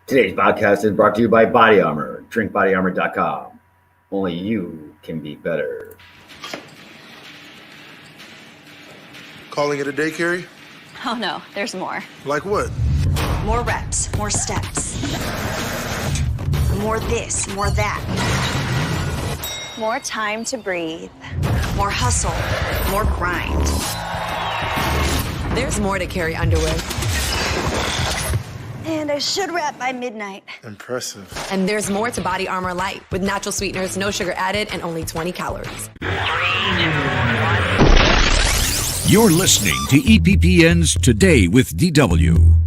Today's podcast is brought to you by Body Armor. DrinkBodyArmor.com. Only you can be better. Calling it a day, Carrie? Oh no, there's more. Like what? More reps, more steps. More this, more that. More time to breathe. More hustle, more grind. There's more to Carrie Underwood. And I should wrap by midnight. Impressive. And there's more to Body Armor Light with natural sweeteners, no sugar added, and only 20 calories. You're listening to EPPN's Today with DW.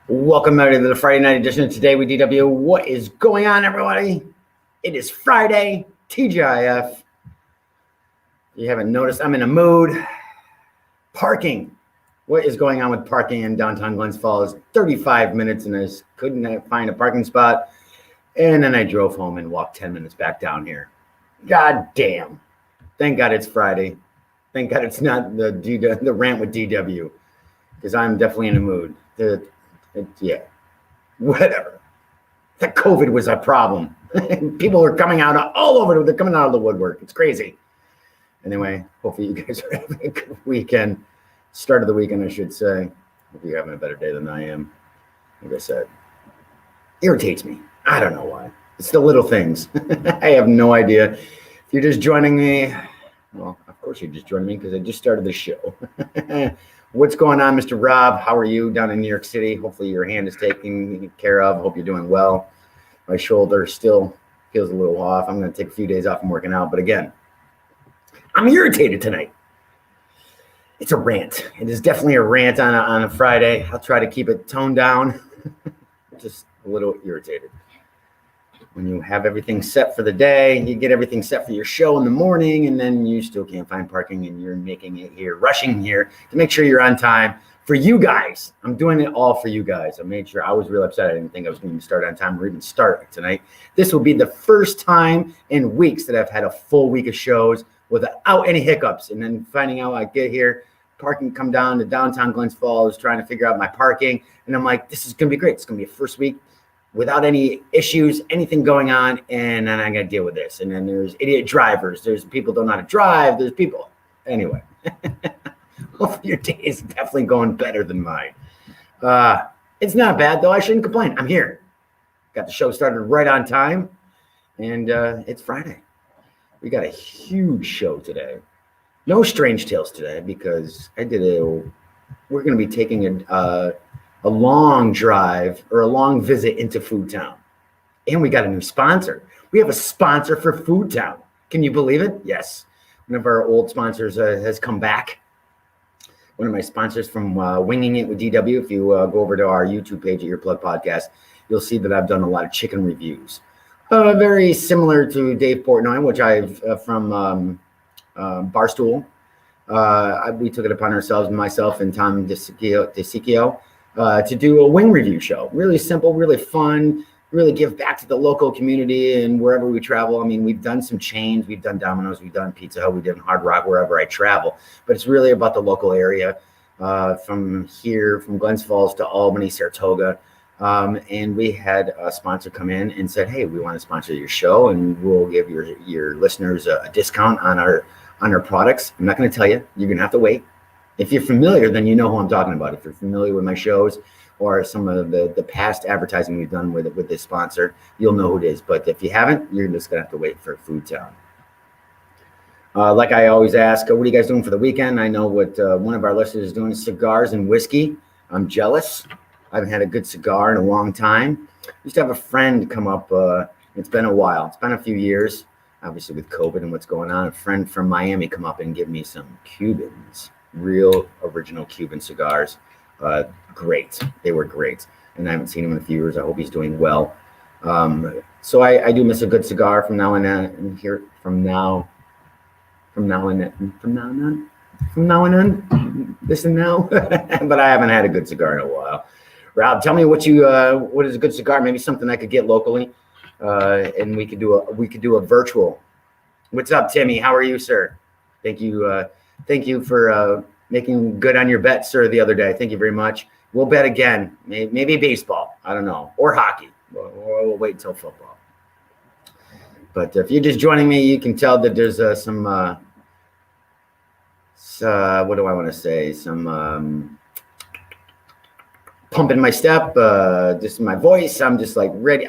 Welcome everybody to the Friday night edition of Today with DW. What is going on, everybody? It is Friday, TGIF. If you haven't noticed, I'm in a mood. Parking. What is going on with parking in downtown Glens Falls? 35 minutes and I just couldn't find a parking spot. And then I drove home and walked 10 minutes back down here. God damn. Thank God it's Friday. Thank God it's not the rant with DW. Because I'm definitely in a mood. Yeah, whatever. The COVID was a problem. People are coming out all over. They're coming out of the woodwork. It's crazy. Anyway, hopefully you guys are having a good weekend. Start of the weekend, I should say. Hope you're having a better day than I am. Like I said, irritates me. I don't know why. It's the little things. I have no idea. If you're just joining me, well, of course you're just joining me because I just started the show. What's going on, Mr. Rob? How are you down in New York City? Hopefully your hand is taken care of. Hope you're doing well. My shoulder still feels a little off. I'm going to take a few days off from working out. But again, I'm irritated tonight. It's a rant. It is definitely a rant on a Friday. I'll try to keep it toned down. Just a little irritated. When you have everything set for the day, you get everything set for your show in the morning, and then you still can't find parking, and you're making it here, rushing here to make sure you're on time for you guys. I'm doing it all for you guys. I made sure. I was real upset. I didn't think I was going to start on time or even start tonight. This will be the first time in weeks that I've had a full week of shows without any hiccups. And then finding out I get here, parking, come down to downtown Glens Falls, trying to figure out my parking. And I'm like, this is going to be great. It's going to be a first week without any issues, anything going on, and then I got to deal with this. And then there's idiot drivers. There's people don't know how to drive. There's people. Anyway, hopefully your day is definitely going better than mine. It's not bad, though. I shouldn't complain. I'm here. Got the show started right on time, and it's Friday. We got a huge show today. No Strange Tales today because we're going to be taking a long drive or a long visit into Food Town. And we got a new sponsor. We have a sponsor for Food Town. Can you believe it? Yes. One of our old sponsors has come back. One of my sponsors from Winging It with DW. If you go over to our YouTube page at Your Plug Podcast, you'll see that I've done a lot of chicken reviews. Very similar to Dave Portnoy, which I've from Barstool. We took it upon ourselves, myself and Tom DeSicchio, to do a wing review show. Really simple, really fun, really give back to the local community and wherever we travel. I mean, we've done some chains, we've done Domino's, we've done Pizza Hut, we've done Hard Rock, wherever I travel. But it's really about the local area from here, from Glens Falls to Albany, Saratoga. And we had a sponsor come in and said, hey, we want to sponsor your show and we'll give your listeners a discount on our products. I'm not going to tell you. You're going to have to wait. If you're familiar, then you know who I'm talking about. If you're familiar with my shows or some of the past advertising we've done with this sponsor, you'll know who it is. But if you haven't, you're just going to have to wait for Food Town. Like I always ask, what are you guys doing for the weekend? I know what one of our listeners is doing, cigars and whiskey. I'm jealous. I haven't had a good cigar in a long time. I used to have a friend come up. It's been a while. It's been a few years, obviously with COVID and what's going on. A friend from Miami come up and give me some Cubans. Real original Cuban cigars. Great. They were great. And I haven't seen him in a few years. I hope he's doing well. So I do miss a good cigar from now and here from now on. Listen now. But I haven't had a good cigar in a while. Rob, tell me what is a good cigar? Maybe something I could get locally, and we could do a virtual. What's up, Timmy? How are you, sir? Thank you for making good on your bet, sir, the other day. Thank you very much. We'll bet again. Maybe baseball. I don't know, or hockey. We'll wait until football. But if you're just joining me, you can tell that there's some. What do I want to say? Some pump in my step, just in my voice. I'm just like ready.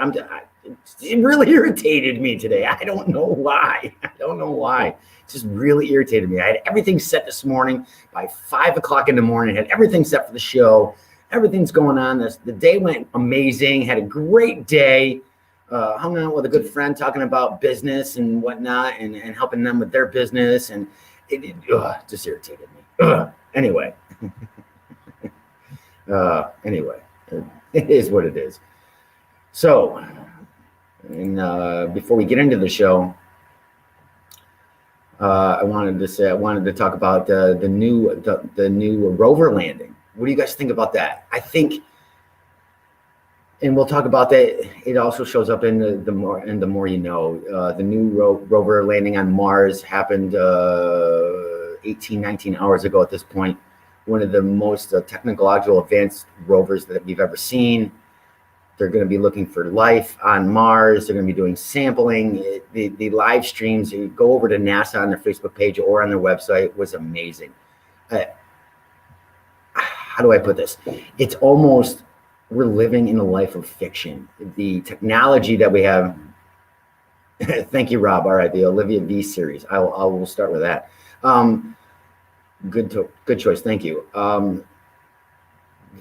It really irritated me today. I don't know why. It just really irritated me. I had everything set this morning by 5 o'clock in the morning. I had everything set for the show. Everything's going on. The day went amazing. Had a great day. Hung out with a good friend talking about business and whatnot and helping them with their business. And it just irritated me. Anyway, it is what it is. So, and before we get into the show, I wanted to talk about the new rover landing. What do you guys think about that? I think, and we'll talk about that. It also shows up in the more you know. The new rover landing on Mars happened 18, 19 hours ago at this point. One of the most technological advanced rovers that we've ever seen. They're going to be looking for life on Mars. They're going to be doing sampling. The live streams, you go over to NASA on their Facebook page or on their website, was amazing. How do I put this? It's almost, we're living in a life of fiction. The technology that we have. Thank you, Rob. All right, the Olivia V series. I will start with that. Good choice. Thank you.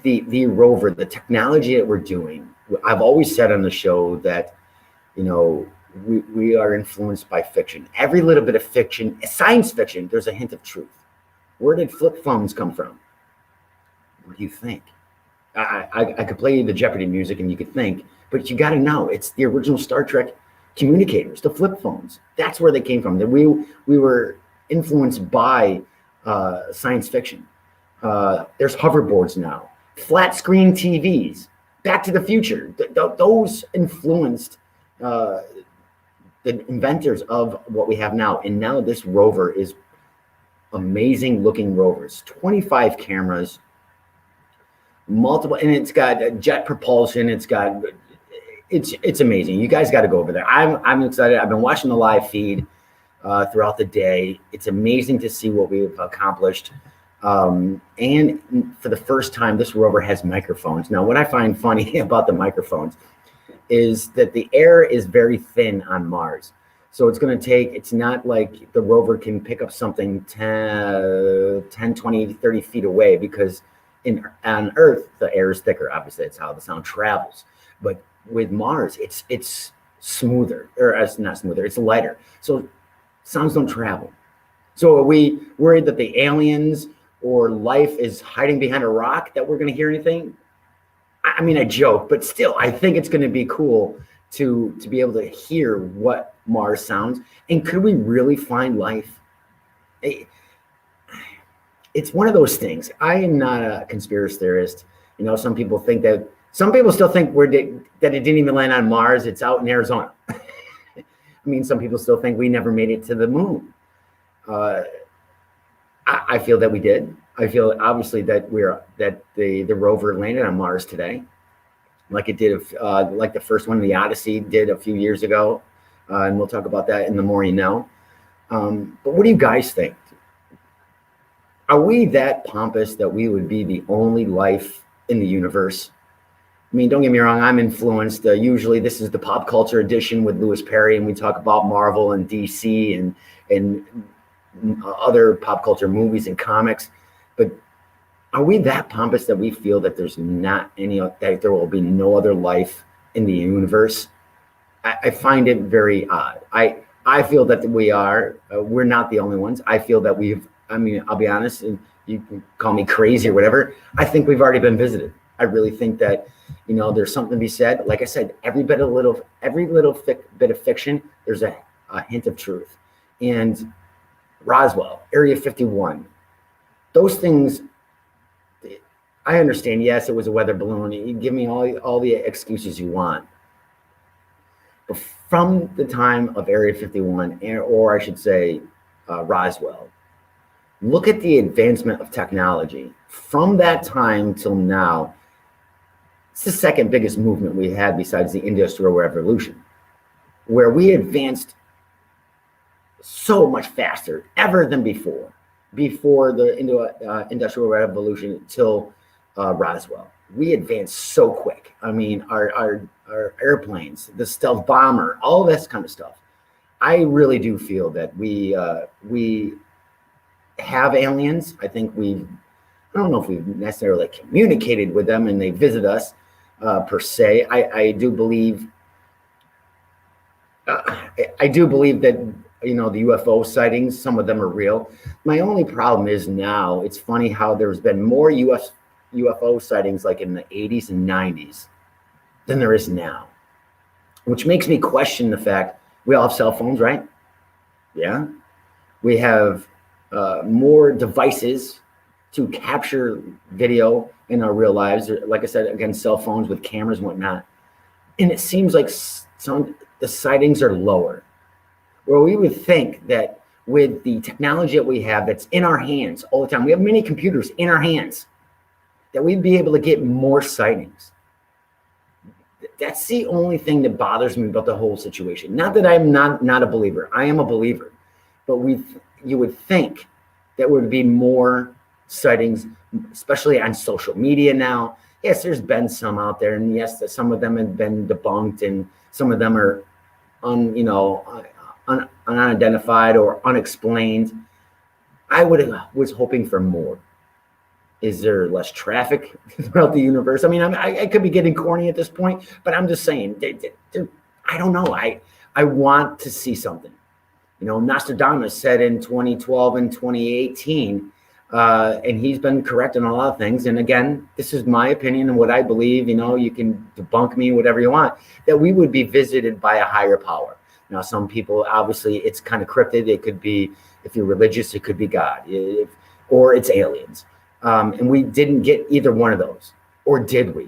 The rover, the technology that we're doing. I've always said on the show that, we are influenced by fiction. Every little bit of fiction, science fiction, there's a hint of truth. Where did flip phones come from? What do you think? I could play you the Jeopardy music and you could think, but you got to know it's the original Star Trek communicators, the flip phones. That's where they came from. That we were influenced by science fiction. There's hoverboards now, flat screen TVs, Back to the Future. Those influenced the inventors of what we have now. And now this rover is amazing looking rovers, 25 cameras, multiple, and it's got jet propulsion. It's amazing. You guys got to go over there. I'm excited. I've been watching the live feed throughout the day. It's amazing to see what we've accomplished. And for the first time, this rover has microphones. Now, what I find funny about the microphones is that the air is very thin on Mars. So it's not like the rover can pick up something 10, 20, 30 feet away, because on Earth, the air is thicker. Obviously, that's how the sound travels. But with Mars, it's smoother, or it's not smoother, it's lighter. So sounds don't travel. So are we worried that the aliens or life is hiding behind a rock, that we're going to hear anything? I mean, I joke, but still, I think it's going to be cool to be able to hear what Mars sounds. And could we really find life? It's one of those things. I am not a conspiracy theorist. Some people still think that it didn't even land on Mars. It's out in Arizona. I mean, some people still think we never made it to the moon. I feel that we did. I feel obviously that the rover landed on Mars today, like it did, like the first one, the Odyssey, did a few years ago, and we'll talk about that in the more you know. But what do you guys think? Are we that pompous that we would be the only life in the universe? I mean, don't get me wrong, I'm influenced. Usually this is the pop culture edition with Louis Perry, and we talk about Marvel and DC and other pop culture movies and comics. But are we that pompous that we feel that that there will be no other life in the universe? I find it very odd. I feel that we are. We're not the only ones. I feel that I'll be honest, and you can call me crazy or whatever. I think we've already been visited. I really think that, there's something to be said. Like I said, every little bit of fiction, there's a hint of truth. And Roswell, Area 51, those things, I understand. Yes, it was a weather balloon. You give me all the excuses you want. But from the time of Area 51, or I should say Roswell, look at the advancement of technology. From that time till now, it's the second biggest movement we had besides the Industrial Revolution, where we advanced so much faster ever than before the Industrial Revolution till Roswell. We advanced so quick. I mean, our airplanes, the stealth bomber, all this kind of stuff. I really do feel that we have aliens. I think I don't know if we've necessarily communicated with them and they visit us per se. I do believe that, you know, the UFO sightings, some of them are real. My only problem is now, it's funny how there's been more UFO sightings like in the 80s and 90s than there is now, which makes me question the fact we all have cell phones, right? Yeah. We have more devices to capture video in our real lives. Like I said, again, cell phones with cameras and whatnot. And it seems like the sightings are lower. Where we would think that with the technology that we have that's in our hands all the time, we have many computers in our hands, that we'd be able to get more sightings. That's the only thing that bothers me about the whole situation. Not that I'm not a believer. I am a believer. But you would think that would be more sightings, especially on social media now. Yes, there's been some out there, and yes, some of them have been debunked, and some of them are unidentified or unexplained. I was hoping for more. Is there less traffic throughout the universe? I mean, I could be getting corny at this point, but I'm just saying, I don't know. I want to see something. You know, Nostradamus said in 2012 and 2018, and he's been correct in a lot of things. And again, this is my opinion and what I believe. You know, you can debunk me, whatever you want, that we would be visited by a higher power. Now, some people, obviously, it's kind of cryptid. It could be, if you're religious, it could be God, or it's aliens. And we didn't get either one of those, or did we?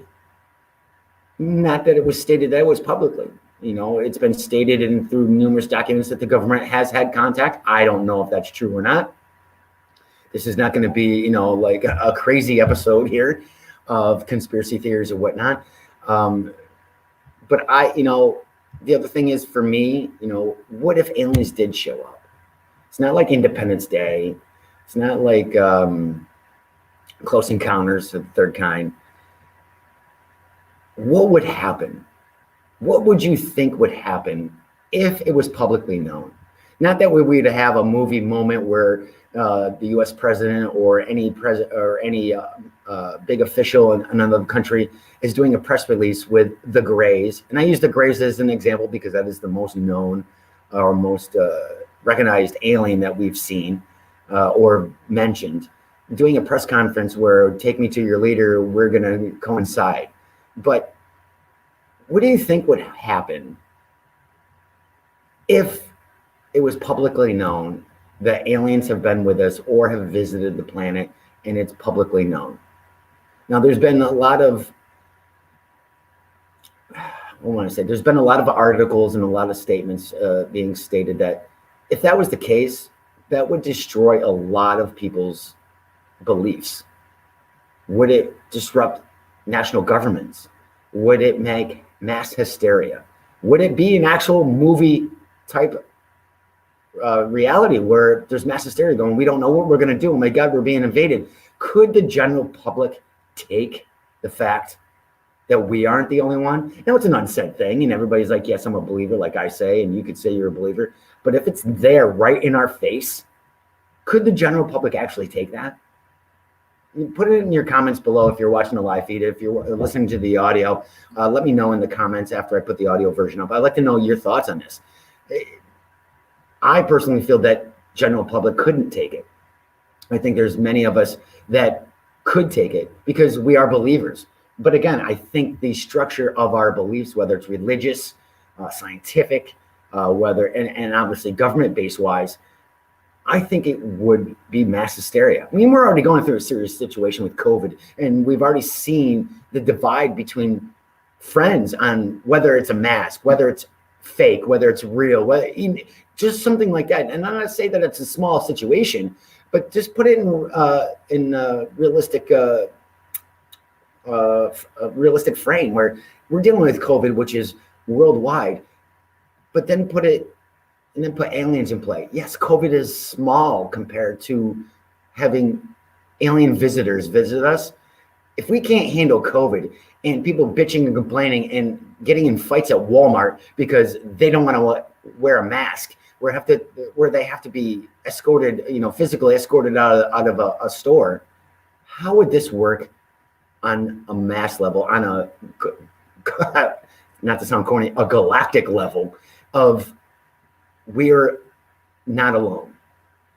Not that it was stated that it was publicly. You know, it's been stated and through numerous documents that the government has had contact. I don't know if that's true or not. This is not going to be, you know, like a crazy episode here of conspiracy theories or whatnot. But the other thing is, for me, you know, what if aliens did show up? It's not like Independence Day. It's not like Close Encounters of the Third Kind. What would happen? What would you think would happen if it was publicly known? Not that we would have a movie moment where the U.S. president or any big official in another country is doing a press release with the Greys. And I use the Greys as an example because that is the most known or most recognized alien that we've seen or mentioned. Doing a press conference where, take me to your leader, we're going to coincide. But what do you think would happen if it was publicly known that aliens have been with us or have visited the planet, and it's publicly known? Now, there's been a lot of, there's been a lot of articles and a lot of statements being stated that if that was the case, that would destroy a lot of people's beliefs. Would it disrupt national governments? Would it make mass hysteria? Would it be an actual movie type reality where there's mass hysteria going, we don't know what we're going to do, oh my God, we're being invaded? Could the general public take the fact that we aren't the only one? Now, it's an unsaid thing, and everybody's like, yes, I'm a believer, like I say, and you could say you're a believer. But if it's there right in our face, could the general public actually take that? Put it in your comments below if you're watching the live feed. If you're listening to the audio, let me know in the comments after I put the audio version up. I'd like to know your thoughts on this. I personally feel that general public couldn't take it. I think there's many of us that could take it because we are believers. But again, I think the structure of our beliefs, whether it's religious, scientific, and obviously government-based wise, I think it would be mass hysteria. I mean, we're already going through a serious situation with COVID, and we've already seen the divide between friends on whether it's a mask, whether it's fake, whether it's real, just something like that. And I'm not saying that it's a small situation, but just put it in a realistic realistic frame where we're dealing with COVID, which is worldwide, but then put aliens in play. Yes, COVID is small compared to having alien visitors visit us. If we can't handle COVID and people bitching and complaining and getting in fights at Walmart because they don't want to wear a mask, where they have to be escorted, physically escorted out of a store, how would this work on a mass level, on a, not to sound corny, a galactic level of we're not alone?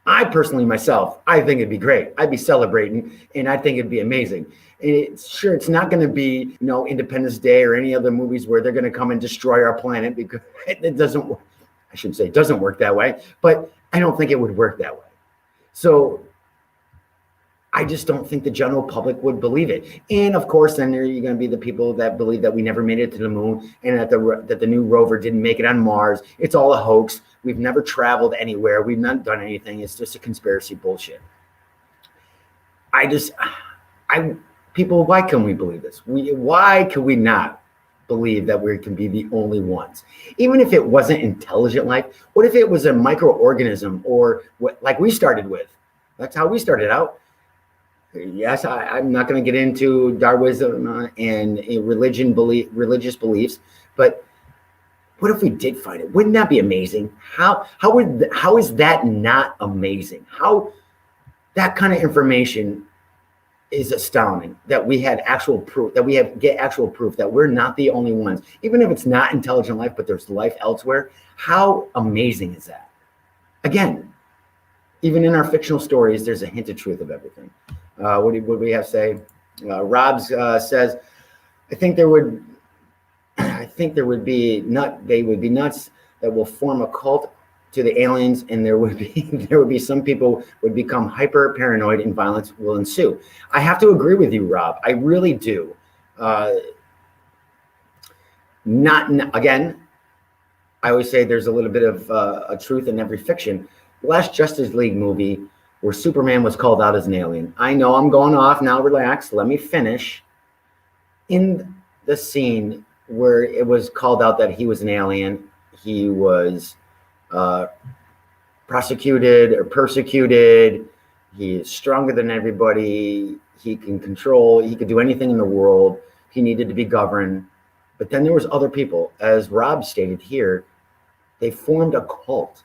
I personally, myself, I think it'd be great. I'd be celebrating, and I think it'd be amazing. And it's not going to be, Independence Day or any other movies where they're going to come and destroy our planet, because it doesn't. I shouldn't say it doesn't work that way, but I don't think it would work that way. So I just don't think the general public would believe it. And of course, then there you're going to be the people that believe that we never made it to the moon, and that the new rover didn't make it on Mars. It's all a hoax. We've never traveled anywhere. We've not done anything. It's just a conspiracy bullshit. People, why can we believe this? Why can we not believe that we can be the only ones? Even if it wasn't intelligent life, what if it was a microorganism, or what, like we started with? That's how we started out. Yes, I'm not going to get into Darwinism and religious beliefs, but what if we did find it? Wouldn't that be amazing? How is that not amazing? How that kind of information is astounding, that we had actual proof, that we get actual proof that we're not the only ones, even if it's not intelligent life, but there's life elsewhere. How amazing is that? Again, even in our fictional stories, there's a hint of truth of everything. What do we have to say? Rob says, they would be nuts that will form a cult to the aliens, and there would be some people would become hyper paranoid and violence will ensue. I have to agree with you, Rob. I really do. Again, I always say there's a little bit of a truth in every fiction. The last Justice League movie, where Superman was called out as an alien. I know I'm going off now. Relax. Let me finish. In the scene where it was called out that he was an alien, he was prosecuted or persecuted. He is stronger than everybody. He can control. He could do anything in the world. He needed to be governed. But then there was other people, as Rob stated here. They formed a cult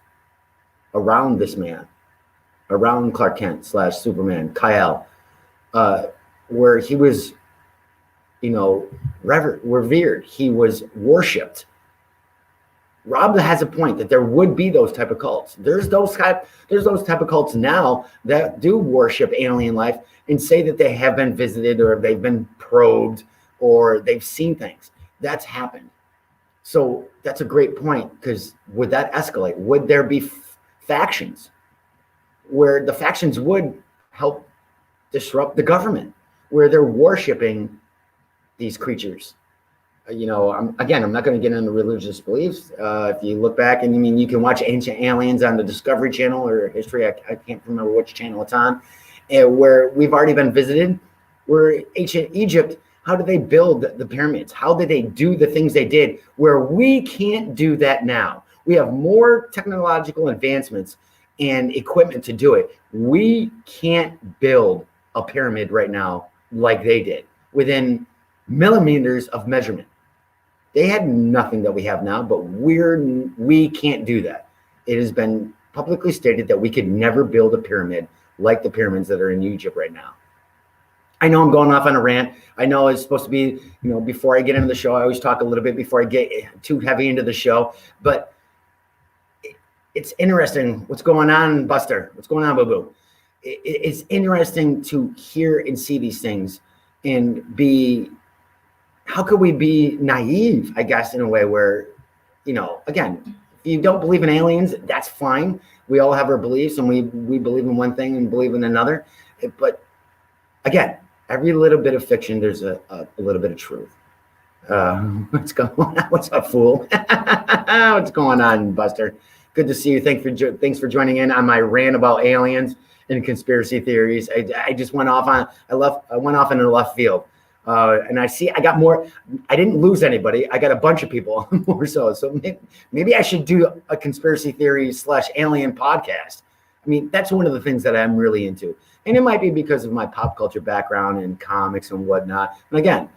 around this man, around Clark Kent / Superman, Kal, where he was, revered. He was worshipped. Rob has a point that there would be those type of cults. There's those type of cults now that do worship alien life and say that they have been visited, or they've been probed, or they've seen things. That's happened. So that's a great point, because would that escalate? Would there be factions where the factions would help disrupt the government, where they're worshiping these creatures? I'm not going to get into religious beliefs. If you look back, and you can watch Ancient Aliens on the Discovery Channel or History. I can't remember which channel it's on, where we've already been visited. Where ancient Egypt, how did they build the pyramids? How did they do the things they did? Where we can't do that now. We have more technological advancements and equipment to do it. We can't build a pyramid right now like they did, within millimeters of measurement. They had nothing that we have now, but we can't do that. It has been publicly stated that we could never build a pyramid like the pyramids that are in Egypt right now. I know I'm going off on a rant. I know it's supposed to be, before I get into the show, I always talk a little bit before I get too heavy into the show, but it's interesting what's going on, Buster. What's going on, Boo Boo? It's interesting to hear and see these things and be, how could we be naive, I guess, in a way where, again, if you don't believe in aliens, that's fine. We all have our beliefs, and we believe in one thing and believe in another. But again, every little bit of fiction, there's a little bit of truth. What's going on? What's up, fool? What's going on, Buster? Good to see you. Thanks for joining in on my rant about aliens and conspiracy theories. I just went off on I went off into left field, and I got more. I didn't lose anybody. I got a bunch of people more so. So maybe I should do a conspiracy theory / alien podcast. I mean, that's one of the things that I'm really into, and it might be because of my pop culture background and comics and whatnot. And again,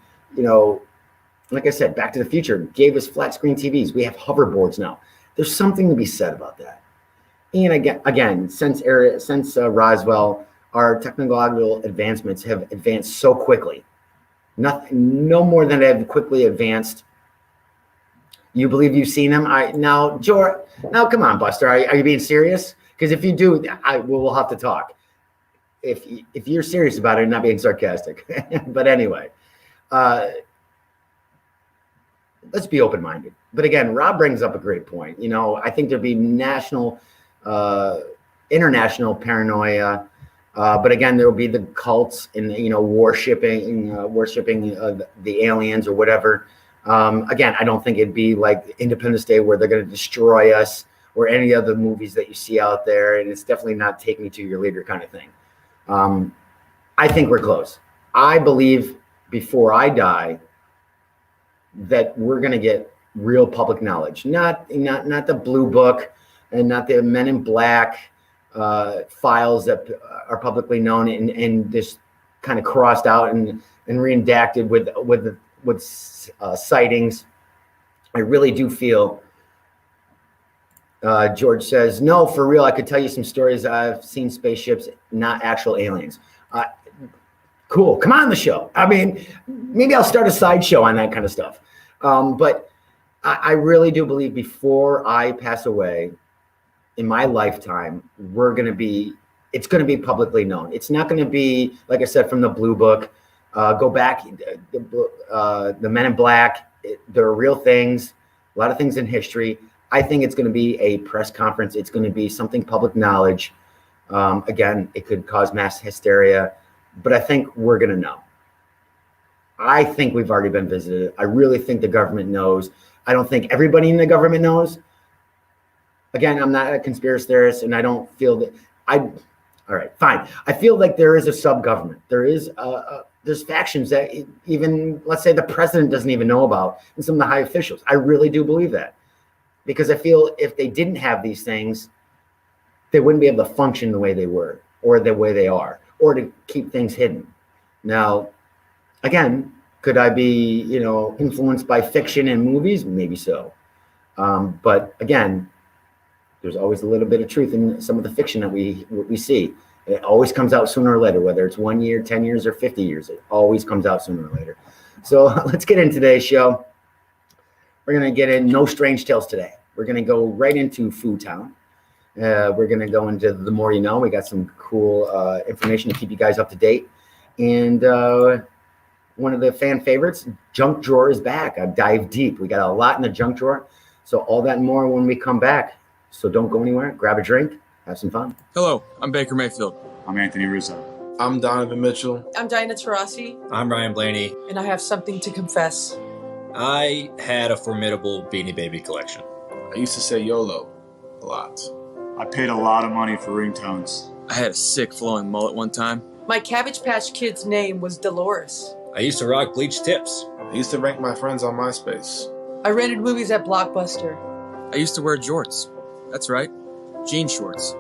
like I said, Back to the Future gave us flat screen TVs. We have hoverboards now. There's something to be said about that. And again, since Roswell, our technological advancements have advanced so quickly. No more than they have quickly advanced. You believe you've seen them? Now, come on, Buster. Are you being serious? Because if you do, we'll have to talk. If you're serious about it, you're not being sarcastic. But anyway. Let's be open-minded. But again, Rob brings up a great point. I think there'd be international paranoia. But again, there will be the cults and, worshipping the aliens or whatever. Again, I don't think it'd be like Independence Day where they're going to destroy us or any other movies that you see out there. And it's definitely not take me to your leader kind of thing. I think we're close. I believe before I die, that we're going to get real public knowledge, not the blue book and not the Men in Black files that are publicly known and just kind of crossed out and redacted with sightings. I really do feel. George says, no, for real. I could tell you some stories. I've seen spaceships, not actual aliens. Cool. Come on the show. I mean, maybe I'll start a sideshow on that kind of stuff. But I really do believe before I pass away in my lifetime, it's going to be publicly known. It's not going to be, like I said, from the blue book. Go back, the Men in Black, there are real things, a lot of things in history. I think it's going to be a press conference. It's going to be something public knowledge. Again, it could cause mass hysteria. But I think we're going to know. I think we've already been visited. I really think the government knows. I don't think everybody in the government knows. Again, I'm not a conspiracy theorist, and I don't feel that all right, fine. I feel like there is a sub-government. There's factions that even, let's say, the president doesn't even know about, and some of the high officials. I really do believe that. Because I feel if they didn't have these things, they wouldn't be able to function the way they were or the way they are, or to keep things hidden. Now, again, could I be, influenced by fiction and movies? Maybe so. But again, there's always a little bit of truth in some of the fiction that we see. It always comes out sooner or later, whether it's 1 year, 10 years, or 50 years. It always comes out sooner or later. So let's get into today's show. We're going to get in no strange tales today. We're going to go right into Food Town. We're going to go into The More You Know. We got some cool information to keep you guys up to date. And one of the fan favorites, Junk Drawer, is back. I've dived deep. We got a lot in the junk drawer. So all that and more when we come back. So don't go anywhere. Grab a drink. Have some fun. Hello, I'm Baker Mayfield. I'm Anthony Rizzo. I'm Donovan Mitchell. I'm Diana Taurasi. I'm Ryan Blaney. And I have something to confess. I had a formidable Beanie Baby collection. I used to say YOLO a lot. I paid a lot of money for ringtones. I had a sick flowing mullet one time. My Cabbage Patch Kid's name was Dolores. I used to rock bleached tips. I used to rank my friends on MySpace. I rented movies at Blockbuster. I used to wear jorts. That's right, jean shorts.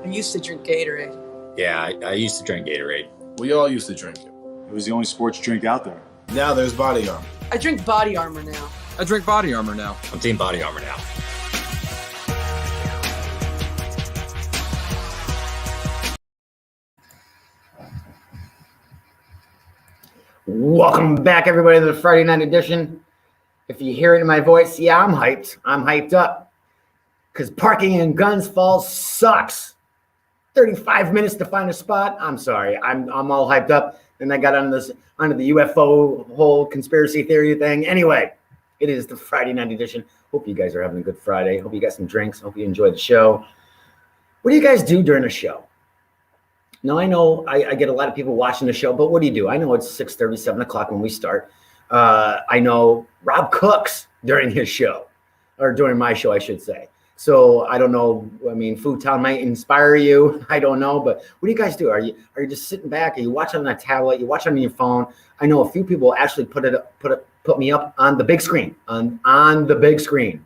I used to drink Gatorade. Yeah, I used to drink Gatorade. We all used to drink it. It was the only sports drink out there. Now there's Body Armor. I drink Body Armor now. I drink Body Armor now. I'm Team Body Armor now. Welcome back, everybody, to the Friday night edition. If you hear it in my voice, yeah, I'm hyped. I'm hyped up because parking in Guns Falls sucks. 35 minutes to find a spot. I'm sorry. I'm all hyped up. And I got onto the UFO whole conspiracy theory thing. Anyway, it is the Friday night edition. Hope you guys are having a good Friday. Hope you got some drinks. Hope you enjoy the show. What do you guys do during the show? Now, I know I get a lot of people watching the show, but what do you do? I know it's 6:30, 7 o'clock when we start. I know Rob cooks during his show, or during my show, I should say. So I don't know. I mean, Food Town might inspire you. I don't know, but what do you guys do? Are you just sitting back? Are you watching on a tablet? You watch on your phone? I know a few people actually put me up on the big screen, on the big screen,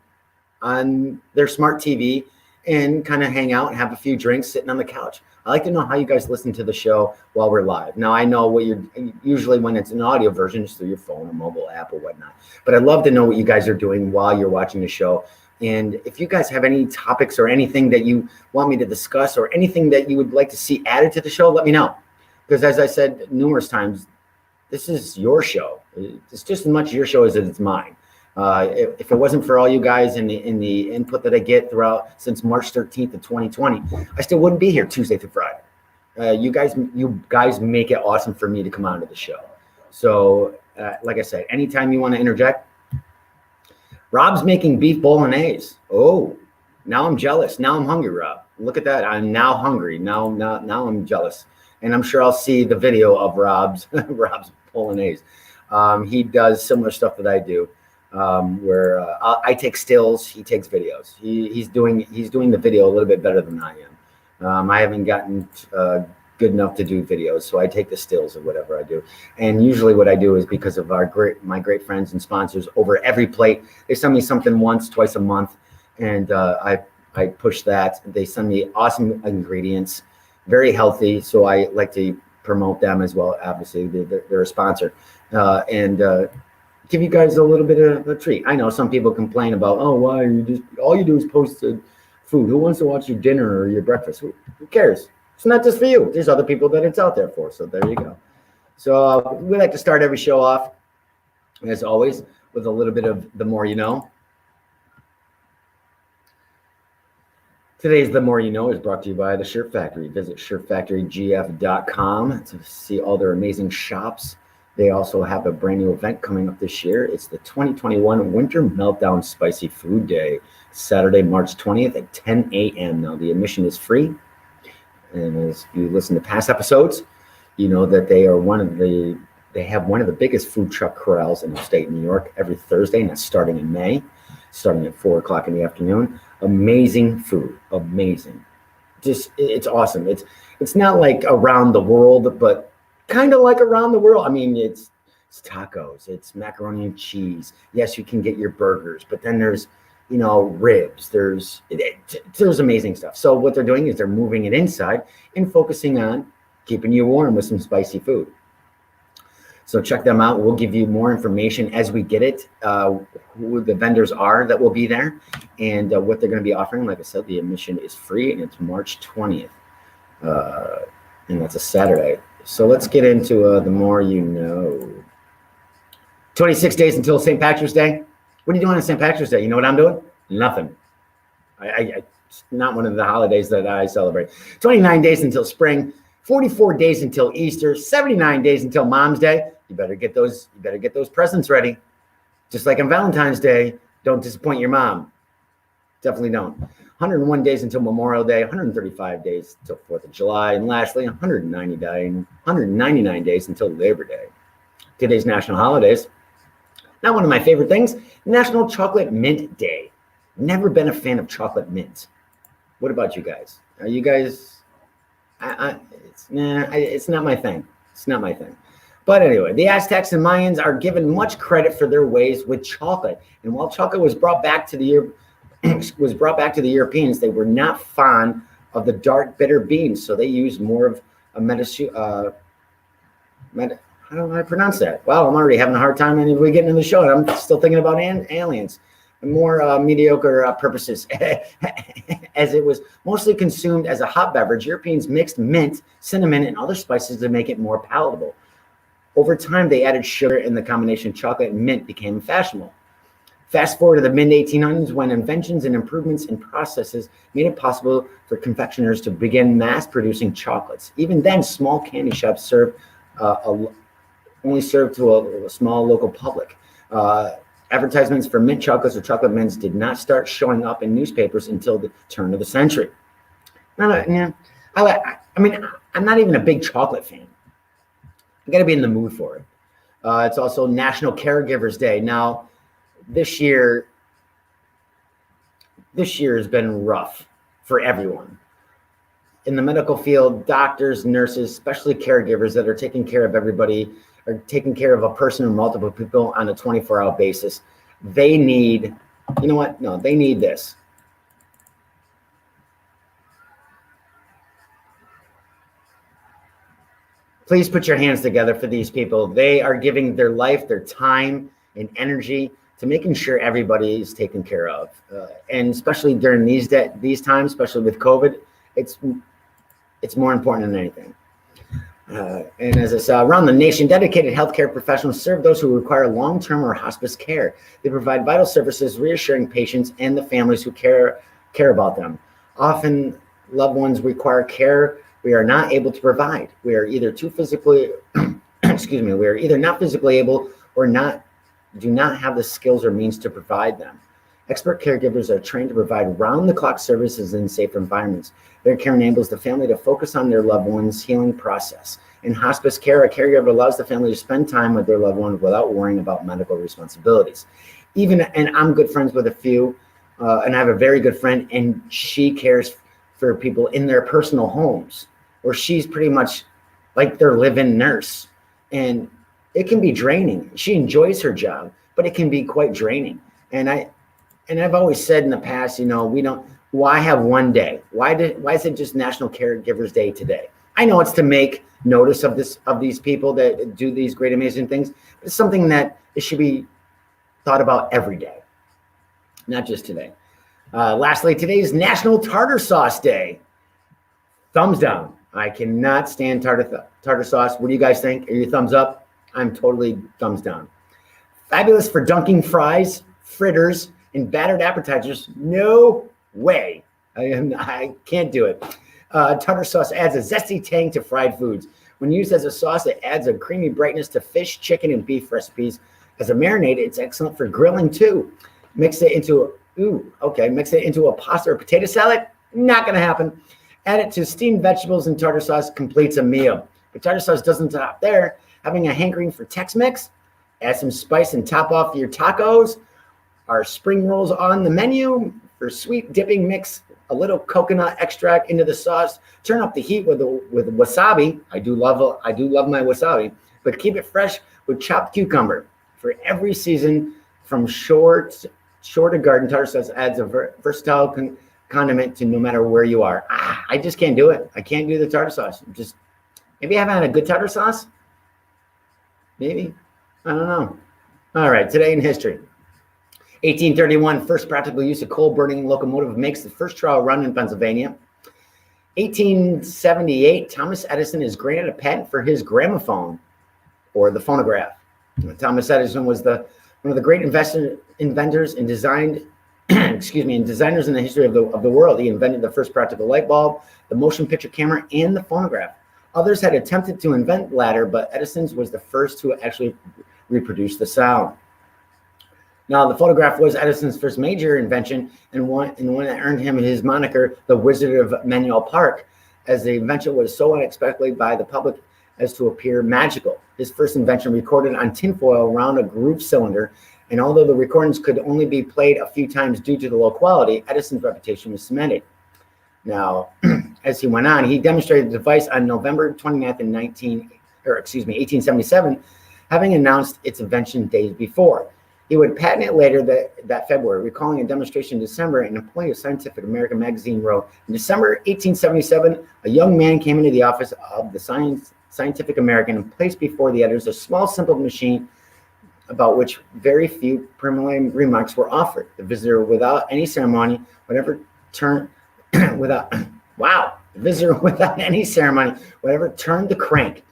on their smart TV, and kind of hang out and have a few drinks sitting on the couch. I like to know how you guys listen to the show while we're live. Now, I know what you're usually when it's an audio version, it's through your phone or mobile app or whatnot. But I'd love to know what you guys are doing while you're watching the show. And if you guys have any topics or anything that you want me to discuss or anything that you would like to see added to the show, let me know. Because as I said numerous times, this is your show. It's just as much your show as it's mine. If it wasn't for all you guys and the input that I get throughout since March 13th of 2020, I still wouldn't be here Tuesday through Friday. You guys make it awesome for me to come onto the show. So, like I said, anytime you want to interject, Rob's making beef bolognese. Oh, now I'm jealous. Now I'm hungry, Rob. Look at that. I'm now hungry. Now I'm jealous. And I'm sure I'll see the video of Rob's bolognese. He does similar stuff that I do. Where I take stills, he takes videos. He's doing the video a little bit better than I am. I haven't gotten good enough to do videos, so I take the stills of whatever I do. And usually, what I do is because of my great friends and sponsors over Every Plate. They send me something once, twice a month, and I push that. They send me awesome ingredients, very healthy. So I like to promote them as well. Obviously, they're a sponsor, and give you guys a little bit of a treat. I know some people complain about, oh, why all you do is post food. Who wants to watch your dinner or your breakfast? Who cares? It's not just for you. There's other people that it's out there for. So there you go. So we like to start every show off, as always, with a little bit of The More You Know. Today's The More You Know is brought to you by The Shirt Factory. Visit shirtfactorygf.com to see all their amazing shops. They also have a brand new event coming up this year. It's the 2021 Winter Meltdown Spicy Food Day, Saturday, March 20th at 10 a.m. Now, the admission is free. And as you listen to past episodes, you know that they have one of the biggest food truck corrals in upstate New York every Thursday, and that's starting in May, starting at 4 o'clock in the afternoon. Amazing food, amazing. Just, it's awesome. It's not like around the world, but kind of like around the world. I mean, it's tacos, it's macaroni and cheese. Yes, you can get your burgers, but then there's, ribs. There's amazing stuff. So what they're doing is they're moving it inside and focusing on keeping you warm with some spicy food. So check them out. We'll give you more information as we get it, who the vendors are that will be there and what they're going to be offering. Like I said, the admission is free and it's March 20th. And that's a Saturday. So let's get into The More You Know. 26 days until St. Patrick's Day. What are you doing on St. Patrick's Day? You know what I'm doing? Nothing. It's not one of the holidays that I celebrate. 29 days until spring. 44 days until Easter. 79 days until Mom's Day. You better get those presents ready. Just like on Valentine's Day, don't disappoint your mom. Definitely don't. 101 days until Memorial Day, 135 days until 4th of July, and lastly, 199 days until Labor Day. Today's national holidays. Not one of my favorite things, National Chocolate Mint Day. Never been a fan of chocolate mint. What about you guys? Are you guys, it's not my thing. It's not my thing. But anyway, the Aztecs and Mayans are given much credit for their ways with chocolate. And while chocolate was brought back to the Europeans, they were not fond of the dark, bitter beans. So they used more of a how do I pronounce that? Wow, I'm already having a hard time anyway getting in the show. And I'm still thinking about aliens and more mediocre purposes. As it was mostly consumed as a hot beverage, Europeans mixed mint, cinnamon, and other spices to make it more palatable. Over time, they added sugar, and the combination chocolate and mint became fashionable. Fast forward to the mid-1800s, when inventions and improvements in processes made it possible for confectioners to begin mass-producing chocolates. Even then, small candy shops only served to a small local public. Advertisements for mint chocolates or chocolate mints did not start showing up in newspapers until the turn of the century. Yeah. I mean, I'm not even a big chocolate fan. I got to be in the mood for it. It's also National Caregivers Day. Now, this year has been rough for everyone. In the medical field, doctors, nurses, especially caregivers that are taking care of everybody, are taking care of a person or multiple people on a 24-hour basis. They need, you know what? No, they need this. Please put your hands together for these people. They are giving their life, their time, and energy to making sure everybody is taken care of. And especially during these times, especially with COVID, it's more important than anything. And as I saw, around the nation, dedicated healthcare professionals serve those who require long-term or hospice care. They provide vital services, reassuring patients and the families who care about them. Often, loved ones require care we are not able to provide. We are either too physically, excuse me, we are either not physically able or do not have the skills or means to provide them. Expert caregivers are trained to provide round-the-clock services in safe environments. Their care enables the family to focus on their loved one's healing process. In hospice care, a caregiver allows the family to spend time with their loved one without worrying about medical responsibilities. And I'm good friends with a few, and I have a very good friend, and she cares for people in their personal homes, where she's pretty much like their live-in nurse. And it can be draining. She enjoys her job, but it can be quite draining. And I've always said in the past, why have one day? Why is it just National Caregivers Day today? I know it's to make notice of these people that do these great, amazing things, but it's something that it should be thought about every day, not just today. Lastly, today is National Tartar Sauce Day. Thumbs down. I cannot stand tartar sauce. What do you guys think? Are you thumbs up? I'm totally thumbs down. Fabulous for dunking fries, fritters, and battered appetizers. No way. I can't do it. Tartar sauce adds a zesty tang to fried foods. When used as a sauce, it adds a creamy brightness to fish, chicken, and beef recipes. As a marinade, it's excellent for grilling too. Mix it into a pasta or potato salad. Not going to happen. Add it to steamed vegetables, and tartar sauce completes a meal. But tartar sauce doesn't stop there. Having a hankering for Tex-Mex? Add some spice and top off your tacos. Our spring rolls on the menu. For sweet dipping, mix a little coconut extract into the sauce. Turn up the heat with wasabi. I do love my wasabi, but keep it fresh with chopped cucumber. For every season, from shore to garden, tartar sauce adds a versatile condiment to no matter where you are. I just can't do it. I can't do the tartar sauce. Maybe I haven't had a good tartar sauce. Maybe. I don't know. All right, today in history. 1831, first practical use of coal-burning locomotive makes the first trial run in Pennsylvania. 1878, Thomas Edison is granted a patent for his gramophone, or the phonograph. Thomas Edison was one of the great inventors and designers in the history of the world. He invented the first practical light bulb, the motion picture camera, and the phonograph. Others had attempted to invent the latter, but Edison's was the first to actually reproduce the sound. Now, the phonograph was Edison's first major invention, and one that earned him his moniker, the Wizard of Menlo Park, as the invention was so unexpectedly by the public as to appear magical. His first invention recorded on tinfoil around a groove cylinder, and although the recordings could only be played a few times due to the low quality, Edison's reputation was cemented. Now, as he went on, he demonstrated the device on November 29th in 1877, having announced its invention days before. He would patent it later that February. Recalling a demonstration in December, an employee of Scientific American magazine wrote, in December 1877, a young man came into the office of the Scientific American and placed before the editors a small, simple machine about which very few preliminary remarks were offered. The visitor, without any ceremony, turned the crank.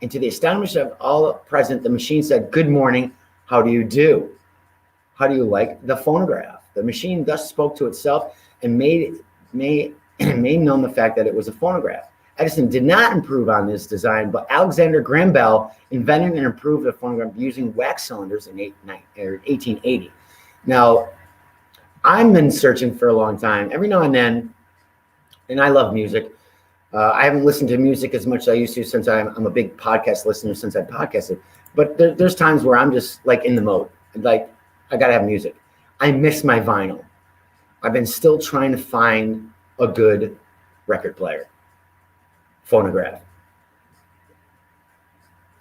And to the astonishment of all present, the machine said, "Good morning, how do you do? How do you like the phonograph?" The machine thus spoke to itself and made known the fact that it was a phonograph. Edison did not improve on this design, but Alexander Graham Bell invented and improved the phonograph using wax cylinders in 1880. Now, I've been searching for a long time. Every now and then, and I love music. I haven't listened to music as much as I used to since I'm a big podcast listener since I podcasted. But there's times where I'm just like in the mode, like I gotta have music. I miss my vinyl. I've been still trying to find a good record player, phonograph.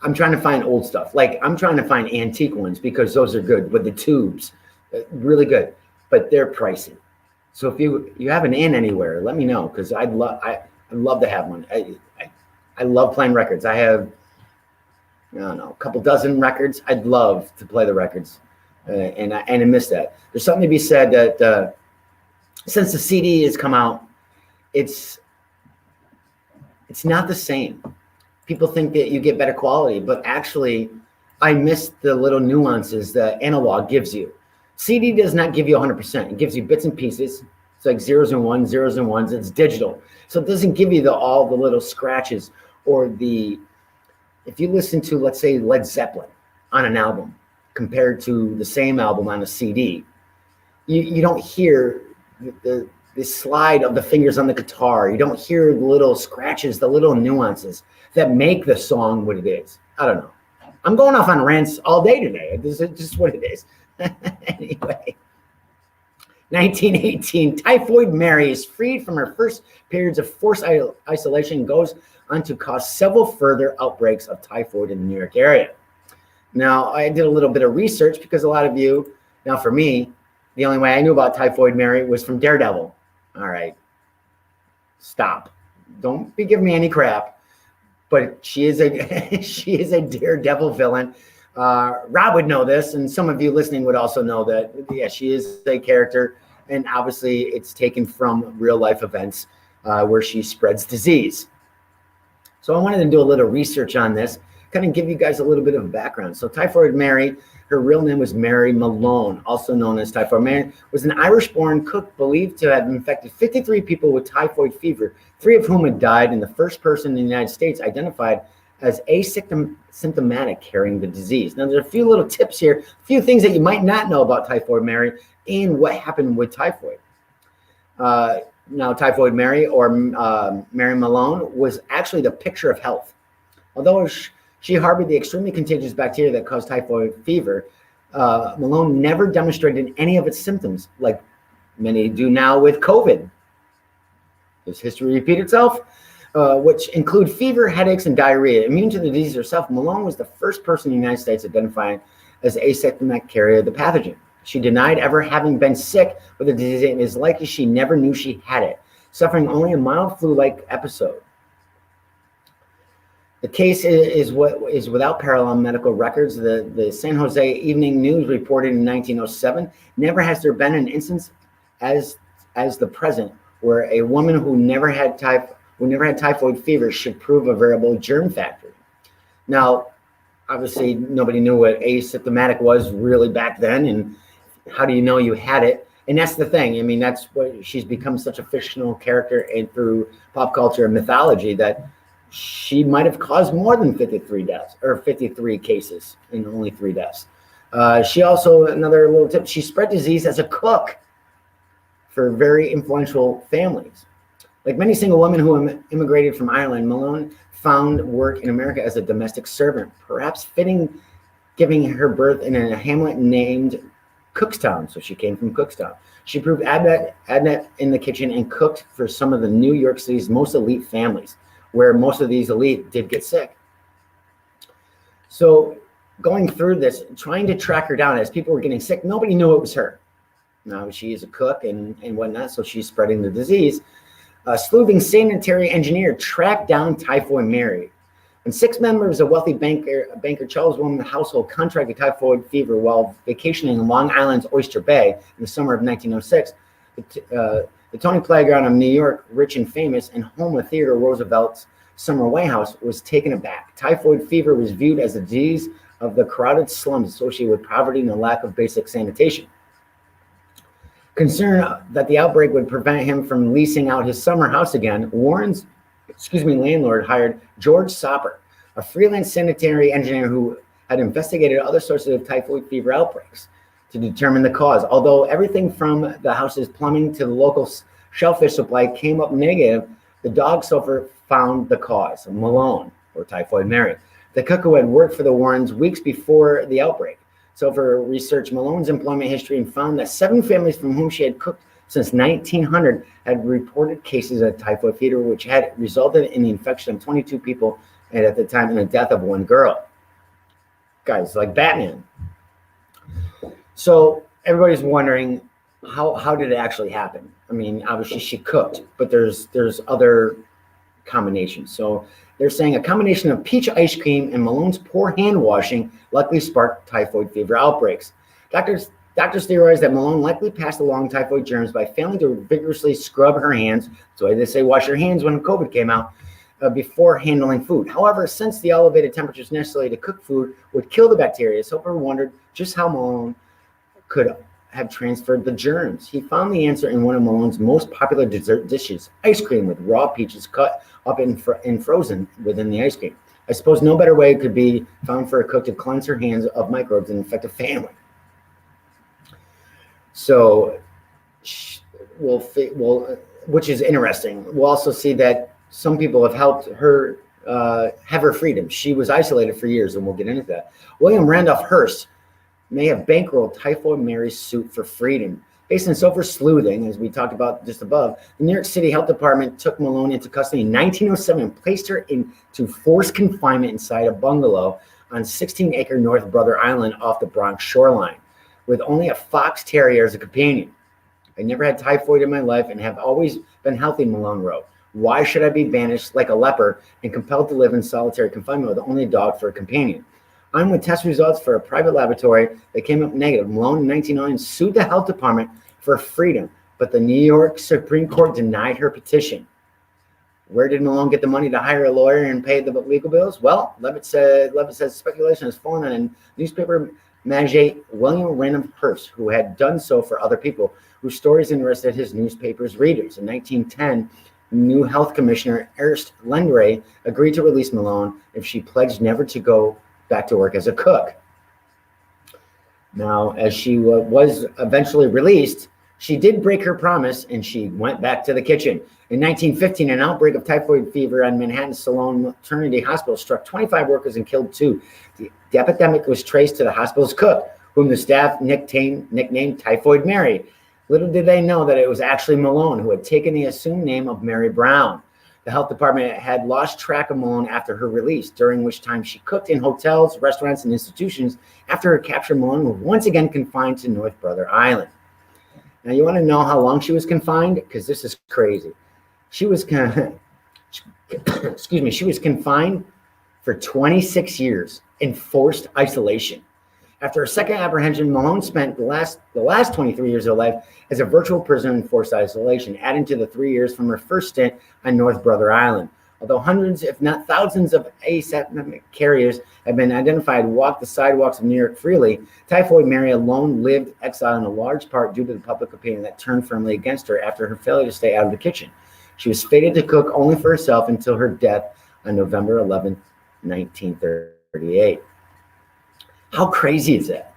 I'm trying to find old stuff. Like I'm trying to find antique ones because those are good with the tubes, really good, but they're pricey. So if you have an in anywhere, let me know because I'd love to have one. I love playing records. I have, I don't know, a couple dozen records. I'd love to play the records, and I miss that. There's something to be said that since the CD has come out, it's not the same. People think that you get better quality, but actually, I miss the little nuances that analog gives you. CD does not give you 100%. It gives you bits and pieces. It's like zeros and ones, zeros and ones. It's digital. So it doesn't give you all the little scratches or if you listen to, let's say, Led Zeppelin on an album compared to the same album on a CD, you don't hear the slide of the fingers on the guitar. You don't hear the little scratches, the little nuances that make the song what it is. I don't know. I'm going off on rants all day today. This is just what it is. Anyway, 1918, Typhoid Mary is freed from her first periods of forced isolation and goes on to cause several further outbreaks of typhoid in the New York area. Now, I did a little bit of research because a lot of you, now for me, the only way I knew about Typhoid Mary was from Daredevil. All right, stop. Don't be giving me any crap. But she is a Daredevil villain. Rob would know this, and some of you listening would also know that, yeah, she is a character, and obviously it's taken from real life events where she spreads disease. So I wanted to do a little research on this, kind of give you guys a little bit of a background. So Typhoid Mary, her real name was Mary Malone, also known as Typhoid Mary, was an Irish-born cook believed to have infected 53 people with typhoid fever, 3 of whom had died, and the first person in the United States identified as asymptomatic carrying the disease. Now, there's a few little tips here, a few things that you might not know about Typhoid Mary and what happened with typhoid. Now, Typhoid Mary, or Mary Malone, was actually the picture of health. Although she harbored the extremely contagious bacteria that caused typhoid fever, Malone never demonstrated any of its symptoms, like many do now with COVID. Does history repeat itself? Which include fever, headaches, and diarrhea. Immune to the disease herself, Malone was the first person in the United States identified as asymptomatic carrier of the pathogen. She denied ever having been sick with the disease, and it is likely she never knew she had it, suffering only a mild flu-like episode. The case is without parallel medical records. The San Jose Evening News reported in 1907, never has there been an instance as the present where a woman who never had typhoid fever should prove a variable germ factor. Now, obviously, nobody knew what asymptomatic was really back then, and how do you know you had it? And that's the thing. I mean, that's what she's become such a fictional character and through pop culture and mythology that she might have caused more than 53 deaths or 53 cases and only 3 deaths. She also, another little tip, she spread disease as a cook for very influential families. Like many single women who immigrated from Ireland, Malone found work in America as a domestic servant, perhaps giving her birth in a hamlet named Cookstown. So she came from Cookstown. She proved adept in the kitchen and cooked for some of the New York City's most elite families, where most of these elite did get sick. So going through this, trying to track her down as people were getting sick, nobody knew it was her. Now she is a cook and whatnot, so she's spreading the disease. A sleuthing sanitary engineer tracked down Typhoid Mary. When 6 members of wealthy banker Charles William household contracted typhoid fever while vacationing in Long Island's Oyster Bay in the summer of 1906, the Tony Playground of New York, rich and famous, and home of Theodore Roosevelt's summer away house, was taken aback. Typhoid fever was viewed as a disease of the crowded slums associated with poverty and the lack of basic sanitation. Concerned that the outbreak would prevent him from leasing out his summer house again, Warren's landlord hired George Soper, a freelance sanitary engineer who had investigated other sources of typhoid fever outbreaks to determine the cause. Although everything from the house's plumbing to the local shellfish supply came up negative, the dog Sofer found the cause, Malone, or Typhoid Mary, the cook who had worked for the Warrens weeks before the outbreak. Sofer researched Malone's employment history and found that 7 families from whom she had cooked since 1900 had reported cases of typhoid fever, which had resulted in the infection of 22 people and at the time in the death of 1 girl. Guys, like Batman. So everybody's wondering how did it actually happen? I mean, obviously she cooked, but there's other combinations. So they're saying a combination of peach ice cream and Malone's poor hand washing likely sparked typhoid fever outbreaks. Doctors theorize that Malone likely passed along typhoid germs by failing to vigorously scrub her hands. That's why they say wash your hands when COVID came out, before handling food. However, since the elevated temperatures necessary to cook food would kill the bacteria, Soper wondered just how Malone could have transferred the germs. He found the answer in one of Malone's most popular dessert dishes, ice cream with raw peaches cut up and frozen within the ice cream. I suppose no better way could be found for a cook to cleanse her hands of microbes and infect a family. So, which is interesting. We'll also see that some people have helped her have her freedom. She was isolated for years, and we'll get into that. William Randolph Hearst may have bankrolled Typhoid Mary's suit for freedom. Based on Sofer's sleuthing, as we talked about just above, the New York City Health Department took Malone into custody in 1907 and placed her into forced confinement inside a bungalow on 16-acre North Brother Island off the Bronx shoreline, with only a fox terrier as a companion. I never had typhoid in my life and have always been healthy, Malone wrote. Why should I be banished like a leper and compelled to live in solitary confinement with only a dog for a companion? I'm with test results for a private laboratory that came up negative. Malone in 1909 sued the health department for freedom, but the New York Supreme Court denied her petition. Where did Malone get the money to hire a lawyer and pay the legal bills? Well, Levitt says speculation has fallen on a newspaper magnate, William Randolph Hearst, who had done so for other people whose stories interested his newspaper's readers. In 1910, new health commissioner Ernst Lendray agreed to release Malone if she pledged never to go back to work as a cook. Now, as she was eventually released, she did break her promise and she went back to the kitchen. In 1915, an outbreak of typhoid fever on Manhattan's Sloan Maternity Hospital struck 25 workers and killed 2. The epidemic was traced to the hospital's cook, whom the staff nicknamed Typhoid Mary. Little did they know that it was actually Malone, who had taken the assumed name of Mary Brown. The health department had lost track of Malone after her release, during which time she cooked in hotels, restaurants, and institutions. After her capture, Malone was once again confined to North Brother Island. Now, you want to know how long she was confined? Because this is crazy. She was she was confined for 26 years in forced isolation. After her second apprehension, Malone spent the last 23 years of her life as a virtual prisoner in forced isolation, adding to the 3 years from her first stint on North Brother Island. Although hundreds, if not thousands, of asymptomatic carriers have been identified walk the sidewalks of New York freely, Typhoid Mary alone lived exiled in a large part due to the public opinion that turned firmly against her after her failure to stay out of the kitchen. She was fated to cook only for herself until her death on November 11, 1938. How crazy is that?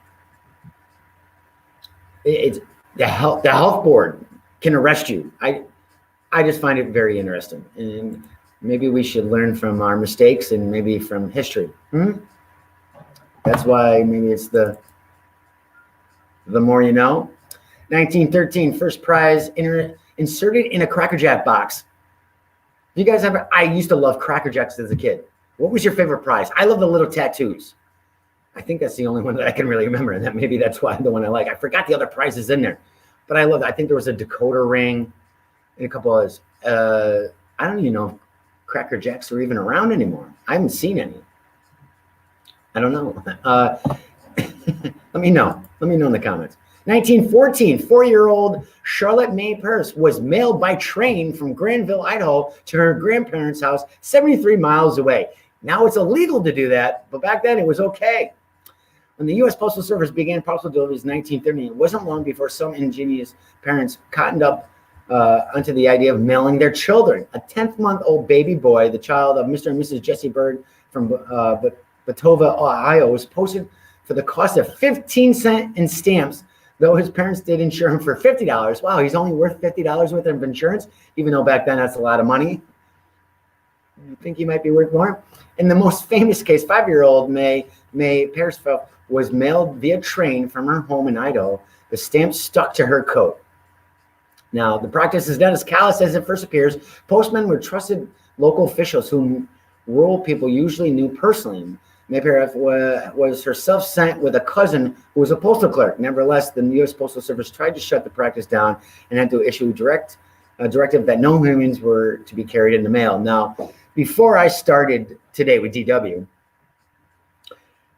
It's the health board can arrest you. I just find it very interesting, and maybe we should learn from our mistakes and maybe from history. That's why maybe it's the more you know. 1913, first prize inserted in a Cracker Jack box. You guys ever? I used to love Cracker Jacks as a kid. What was your favorite prize? I love the little tattoos. I think that's the only one that I can really remember, and maybe that's why the one I like. I forgot the other prizes in there, but I loved it. I think there was a decoder ring and a couple of I don't even know if Cracker Jacks are even around anymore. I haven't seen any. I don't know. Let me know. Let me know in the comments. 1914, 4-year-old Charlotte May Peirce was mailed by train from Granville, Idaho to her grandparents' house 73 miles away. Now it's illegal to do that, but back then it was okay. When the U.S. Postal Service began parcel deliveries in 1930, it wasn't long before some ingenious parents cottoned up onto the idea of mailing their children. A 10th-month-old baby boy, the child of Mr. and Mrs. Jesse Bird from Batova, Ohio, was posted for the cost of 15 cents in stamps. though his parents did insure him for $50. Wow, he's only worth $50 worth of insurance, even though back then that's a lot of money. You think he might be worth more? In the most famous case, 5-year-old May Pearsfeld was mailed via train from her home in Idaho. The stamp stuck to her coat. Now, the practice is not as callous as it first appears. Postmen were trusted local officials whom rural people usually knew personally. May Pearsfeld was herself sent with a cousin who was a postal clerk. Nevertheless, the U.S. Postal Service tried to shut the practice down and had to issue a directive that no humans were to be carried in the mail. Now, before I started today with DW,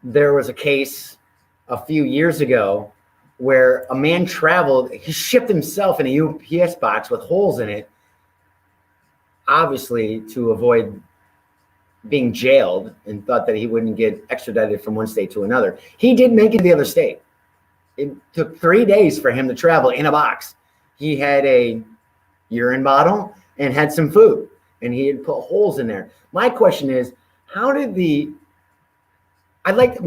there was a case a few years ago where a man traveled, he shipped himself in a UPS box with holes in it, obviously to avoid being jailed, and thought that he wouldn't get extradited from one state to another. He did make it to the other state. It took 3 days for him to travel in a box. He had a urine bottle and had some food, and he had put holes in there. My question is, how did I'd like to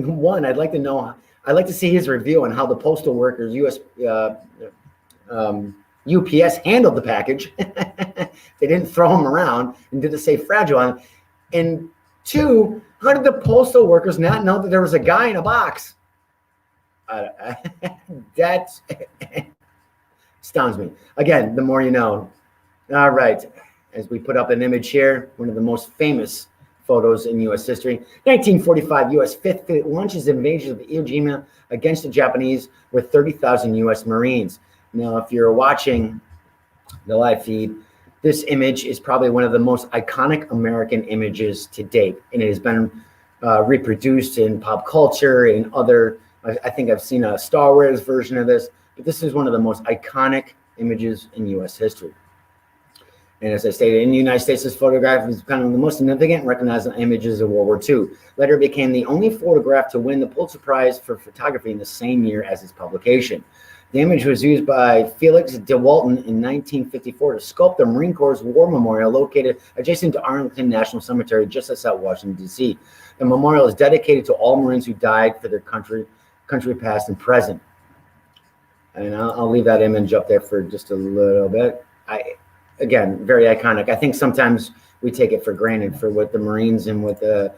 know, I'd like to see his review on how the postal workers, UPS handled the package. They didn't throw them around, and did it say fragile on it? And 2, how did the postal workers not know that there was a guy in a box? That astounds me. Again, the more you know. All right. As we put up an image here, one of the most famous photos in U.S. history. 1945, U.S. Fifth Fleet launches invasion of Iwo Jima against the Japanese with 30,000 U.S. Marines. Now, if you're watching the live feed, this image is probably one of the most iconic American images to date, and it has been reproduced in pop culture and other. I think I've seen a Star Wars version of this, but this is one of the most iconic images in U.S. history. And as I stated, in the United States, this photograph is kind of the most significant and recognized images of World War II. Later, it became the only photograph to win the Pulitzer Prize for photography in the same year as its publication. The image was used by Felix de Walton in 1954 to sculpt the Marine Corps' War Memorial located adjacent to Arlington National Cemetery just outside Washington, D.C. The memorial is dedicated to all Marines who died for their country past and present. And I'll leave that image up there for just a little bit. Again, very iconic. I think sometimes we take it for granted for what the Marines and what the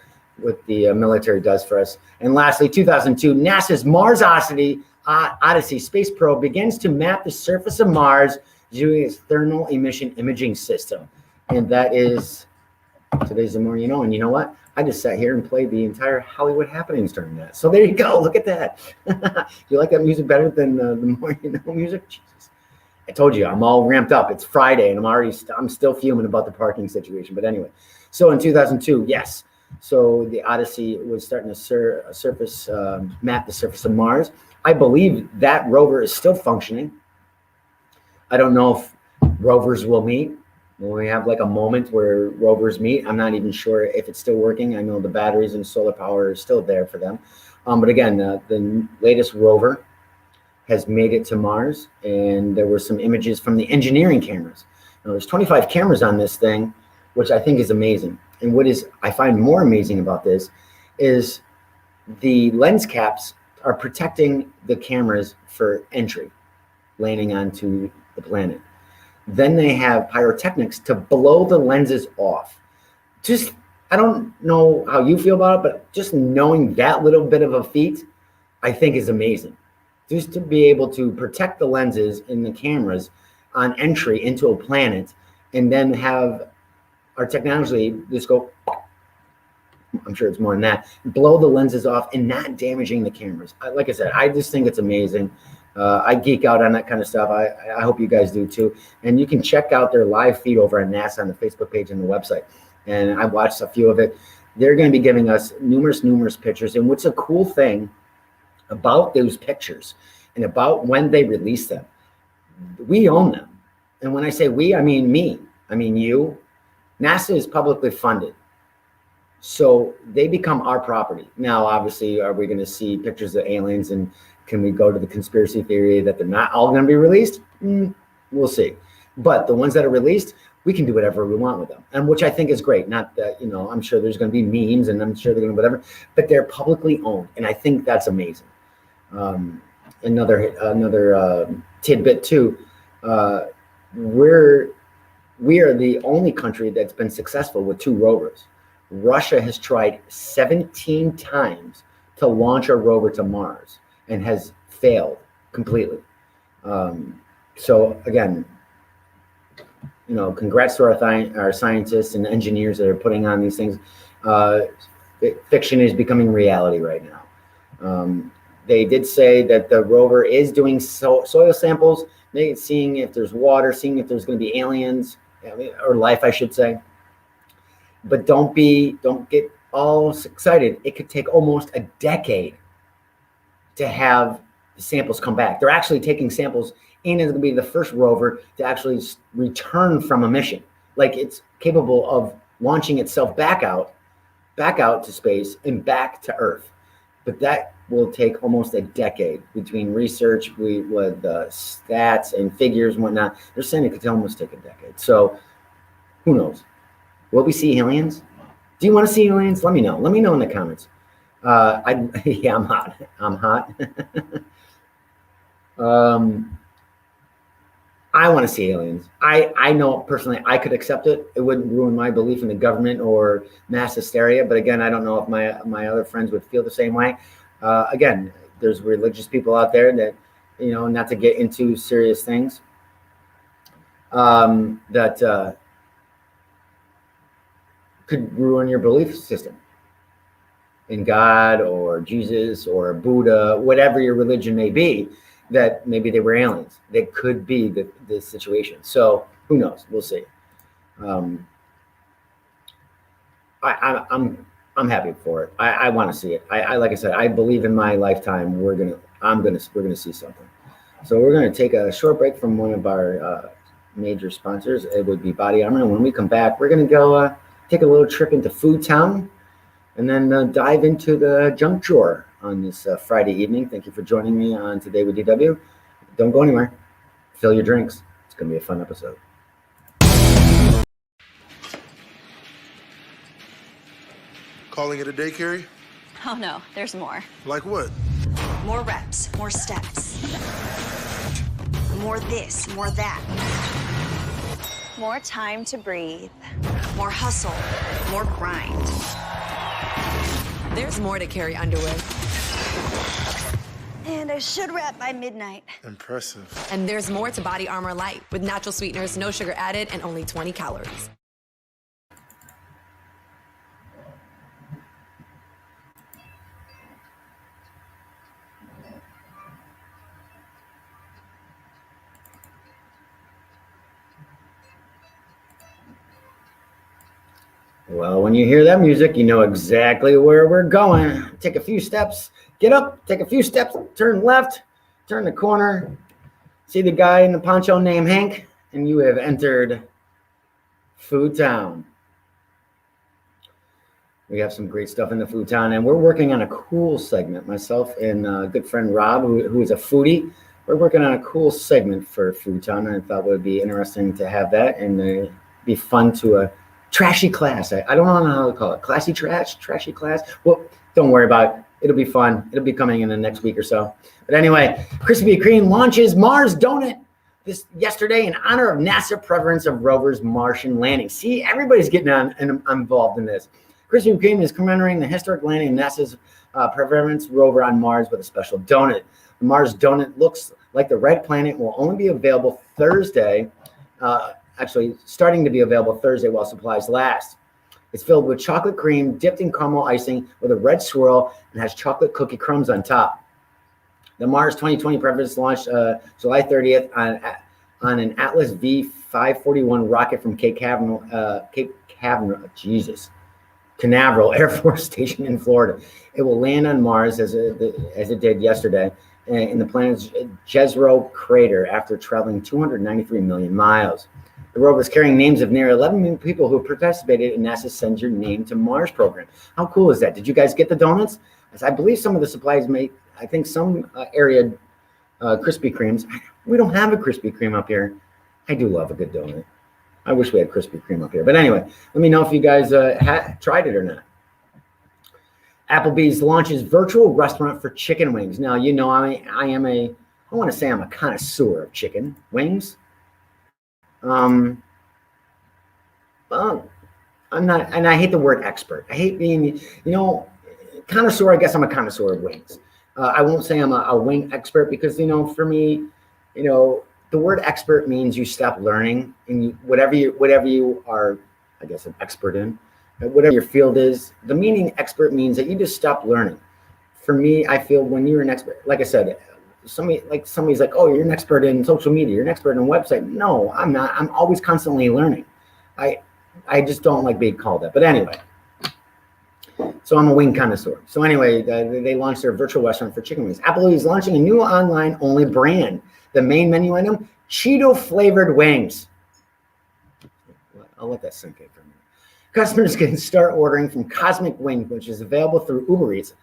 military does for us. And lastly, 2002, NASA's Mars Odyssey space probe begins to map the surface of Mars using its thermal emission imaging system. And that is today's The More You Know. And you know what? I just sat here and played the entire Hollywood happenings during that. So there you go. Look at that. You like that music better than the More You Know music? Jesus. I told you, I'm all ramped up. It's Friday, and I'm still fuming about the parking situation. But anyway, so in 2002, yes. So the Odyssey was starting to map the surface of Mars. I believe that rover is still functioning. I don't know if rovers will meet. When we have like a moment where rovers meet, I'm not even sure if it's still working. I know the batteries and solar power are still there for them. But again, the latest rover has made it to Mars, and there were some images from the engineering cameras. Now, there's 25 cameras on this thing, which I think is amazing. And what I find more amazing about this is the lens caps are protecting the cameras for entry, landing onto the planet. Then they have pyrotechnics to blow the lenses off. I don't know how you feel about it, but just knowing that little bit of a feat, I think is amazing. Just to be able to protect the lenses in the cameras on entry into a planet, and then have our technology just go, I'm sure it's more than that, blow the lenses off and not damaging the cameras. Like I said, I just think it's amazing. I geek out on that kind of stuff. I hope you guys do too. And you can check out their live feed over at NASA on the Facebook page and the website. And I watched a few of it. They're going to be giving us numerous pictures. And what's a cool thing about those pictures and about when they release them, we own them. And when I say we, I mean me. I mean you. NASA is publicly funded. So they become our property. Now, obviously, are we going to see pictures of aliens, and can we go to the conspiracy theory that they're not all going to be released? We'll see. But the ones that are released, we can do whatever we want with them, and which I think is great. Not that, I'm sure there's going to be memes, and I'm sure they're going to whatever, but they're publicly owned, and I think that's amazing. another tidbit too. We are the only country that's been successful with 2 rovers. Russia has tried 17 times to launch a rover to Mars and has failed completely. So again, congrats to our scientists and engineers that are putting on these things. Fiction is becoming reality right now. They did say that the rover is doing soil samples, seeing if there's water, seeing if there's going to be aliens or life, I should say. But don't get all excited. It could take almost a decade to have the samples come back. They're actually taking samples, and it's going to be the first rover to actually return from a mission. Like, it's capable of launching itself back out to space and back to Earth. But that will take almost a decade between research with stats and figures and whatnot. They're saying it could almost take a decade. So who knows? Will we see aliens? Do you want to see aliens? Let me know. Let me know in the comments. Yeah, I'm hot. I'm hot. I want to see aliens. I know personally I could accept it. It wouldn't ruin my belief in the government or mass hysteria. But again, I don't know if my other friends would feel the same way. Again, there's religious people out there that, not to get into serious things, that could ruin your belief system in God or Jesus or Buddha, whatever your religion may be, that maybe they were aliens. That could be the situation. So who knows? We'll see. I'm happy for it. I want to see it. I like I said, I believe in my lifetime we're gonna see something. So we're gonna take a short break from one of our major sponsors. It would be Body Armor. And when we come back, we're gonna go take a little trip into Food Town, and then dive into the junk drawer on this Friday evening. Thank you for joining me on Today with DW. Don't go anywhere. Fill your drinks. It's gonna be a fun episode. Calling it a day, Carrie? Oh no, there's more. Like what? More reps, more steps. More this, more that. More time to breathe. More hustle, more grind. There's more to Carrie Underwood. And I should wrap by midnight. Impressive. And there's more to Body Armor Light with natural sweeteners, no sugar added, and only 20 calories. Well, when you hear that music, you know exactly where we're going. Take a few steps, get up, take a few steps, turn left, turn the corner, see the guy in the poncho named Hank, and you have entered Food Town. We have some great stuff in the Food Town, and we're working on a cool segment. Myself and a good friend Rob, who is a foodie, we're working on a cool segment for Food Town, and I thought it would be interesting to have that and be fun to trashy class. I don't know how to call it. Classy trash, trashy class. Well, don't worry about it. It'll be fun. It'll be coming in the next week or so. But anyway, Krispy Kreme launches Mars Donut yesterday in honor of NASA preference of rover's Martian landing. See, everybody's getting on and involved in this. Krispy Kreme is commemorating the historic landing of NASA's preference rover on Mars with a special donut. The Mars Donut looks like the red planet, will only be available Thursday. Actually starting to be available Thursday while supplies last. It's filled with chocolate cream dipped in caramel icing with a red swirl and has chocolate cookie crumbs on top. The Mars 2020 preference launched July 30th on an Atlas V541 rocket from Cape Canaveral Air Force Station in Florida. It will land on Mars as it did yesterday in the planet's Jezero crater after traveling 293 million miles. The rover is carrying names of near 11 million people who participated in NASA's Send Your Name to Mars program. How cool is that? Did you guys get the donuts? As I believe some of the supplies I think some area Krispy Kremes. We don't have a Krispy Kreme up here. I do love a good donut. I wish we had Krispy Kreme up here. But anyway, let me know if you guys tried it or not. Applebee's launches virtual restaurant for chicken wings. Now, you know, I want to say I'm a connoisseur of chicken wings. Well, I'm not, and I hate the word expert. I hate being, connoisseur. I guess I'm a connoisseur of wings. I won't say I'm a wing expert because, for me, the word expert means you stop learning, and whatever you are, I guess, an expert in, whatever your field is, the meaning expert means that you just stop learning. For me, I feel when you're an expert, like I said, somebody's like, oh, you're an expert in social media, you're an expert in website. No, I'm not. I'm always constantly learning. I just don't like being called that. But anyway, so I'm a wing connoisseur. So anyway, they launched their virtual restaurant for chicken wings. Applebee's is launching a new online-only brand. The main menu item, Cheeto-flavored wings. I'll let that sink in for a minute. Customers can start ordering from Cosmic Wings, which is available through Uber Eats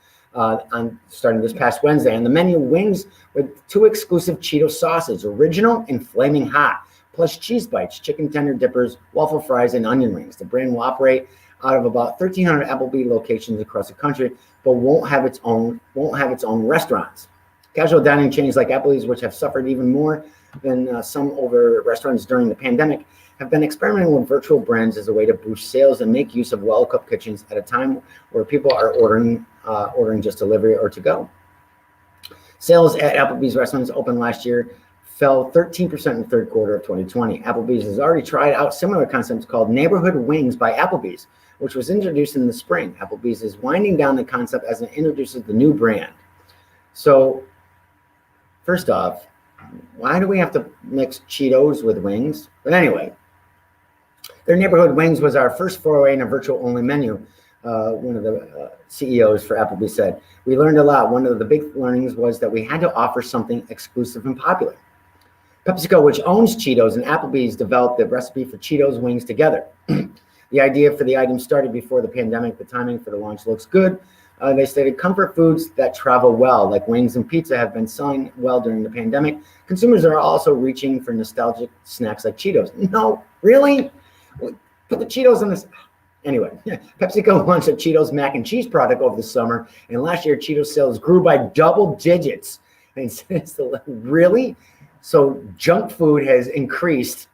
starting this past Wednesday. And the menu wings with 2 exclusive Cheeto sauces, original and flaming hot, plus cheese bites, chicken tender dippers, waffle fries, and onion rings. The brand will operate out of about 1,300 Applebee's locations across the country, but won't have its own restaurants. Casual dining chains like Applebee's, which have suffered even more than some over restaurants during the pandemic, have been experimenting with virtual brands as a way to boost sales and make use of well-equipped kitchens at a time where people are ordering just delivery or to go. Sales at Applebee's restaurants opened last year fell 13% in the third quarter of 2020. Applebee's has already tried out similar concepts called Neighborhood Wings by Applebee's, which was introduced in the spring. Applebee's is winding down the concept as it introduces the new brand. So, first off, why do we have to mix Cheetos with wings? But anyway, their Neighborhood Wings was our first foray in a virtual-only menu. One of the CEOs for Applebee's said, "We learned a lot. One of the big learnings was that we had to offer something exclusive and popular." PepsiCo, which owns Cheetos, and Applebee's developed the recipe for Cheetos wings together. The idea for the item started before the pandemic. The timing for the launch looks good. They stated comfort foods that travel well, like wings and pizza, have been selling well during the pandemic. Consumers are also reaching for nostalgic snacks like Cheetos. No, really? Put the Cheetos in this. Anyway, PepsiCo launched a Cheetos mac and cheese product over the summer, and last year Cheetos sales grew by double digits. And really? So junk food has increased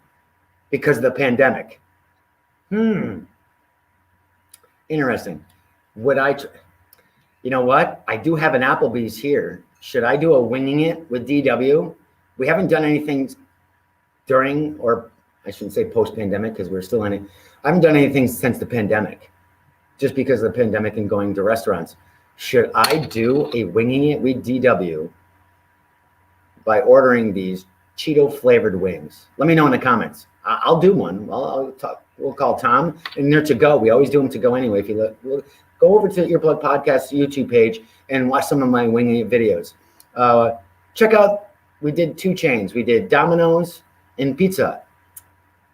because of the pandemic. Interesting. You know what? I do have an Applebee's here. Should I do a winging it with DW? We haven't done anything during, or I shouldn't say post-pandemic because we're still in it. I haven't done anything since the pandemic, just because of the pandemic and going to restaurants. Should I do a winging it with DW by ordering these Cheeto-flavored wings? Let me know in the comments. I'll do one. We'll call Tom, and they're to go. We always do them to go anyway. If you look, go over to Earplug Podcast's YouTube page and watch some of my winging it videos. Check out, we did 2 chains. We did Domino's and Pizza Hut.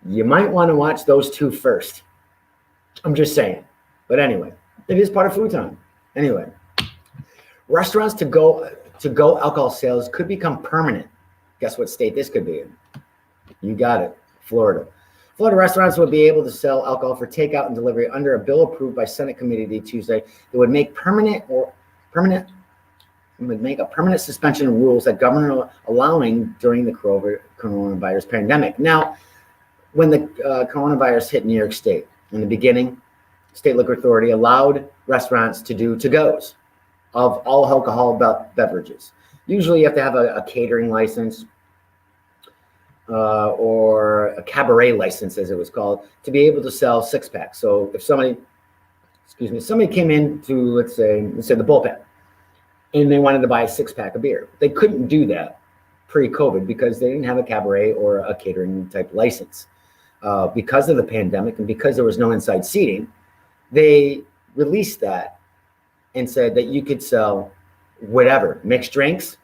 You might want to watch those 2 first. I'm just saying. But anyway, it is part of food time. Anyway, restaurants to go alcohol sales could become permanent. Guess what state this could be in? You got it, Florida. Florida restaurants would be able to sell alcohol for takeout and delivery under a bill approved by Senate Committee Tuesday that would make a permanent suspension of rules that government allowing during the coronavirus pandemic. Now, when the coronavirus hit New York State, in the beginning, State Liquor Authority allowed restaurants to do to-goes of all alcohol beverages. Usually you have to have a catering license or a cabaret license, as it was called, to be able to sell 6-packs. So if somebody came in to, let's say the bullpen, and they wanted to buy a 6-pack of beer, they couldn't do that pre-COVID because they didn't have a cabaret or a catering type license. Because of the pandemic and because there was no inside seating, they released that and said that you could sell whatever, mixed drinks.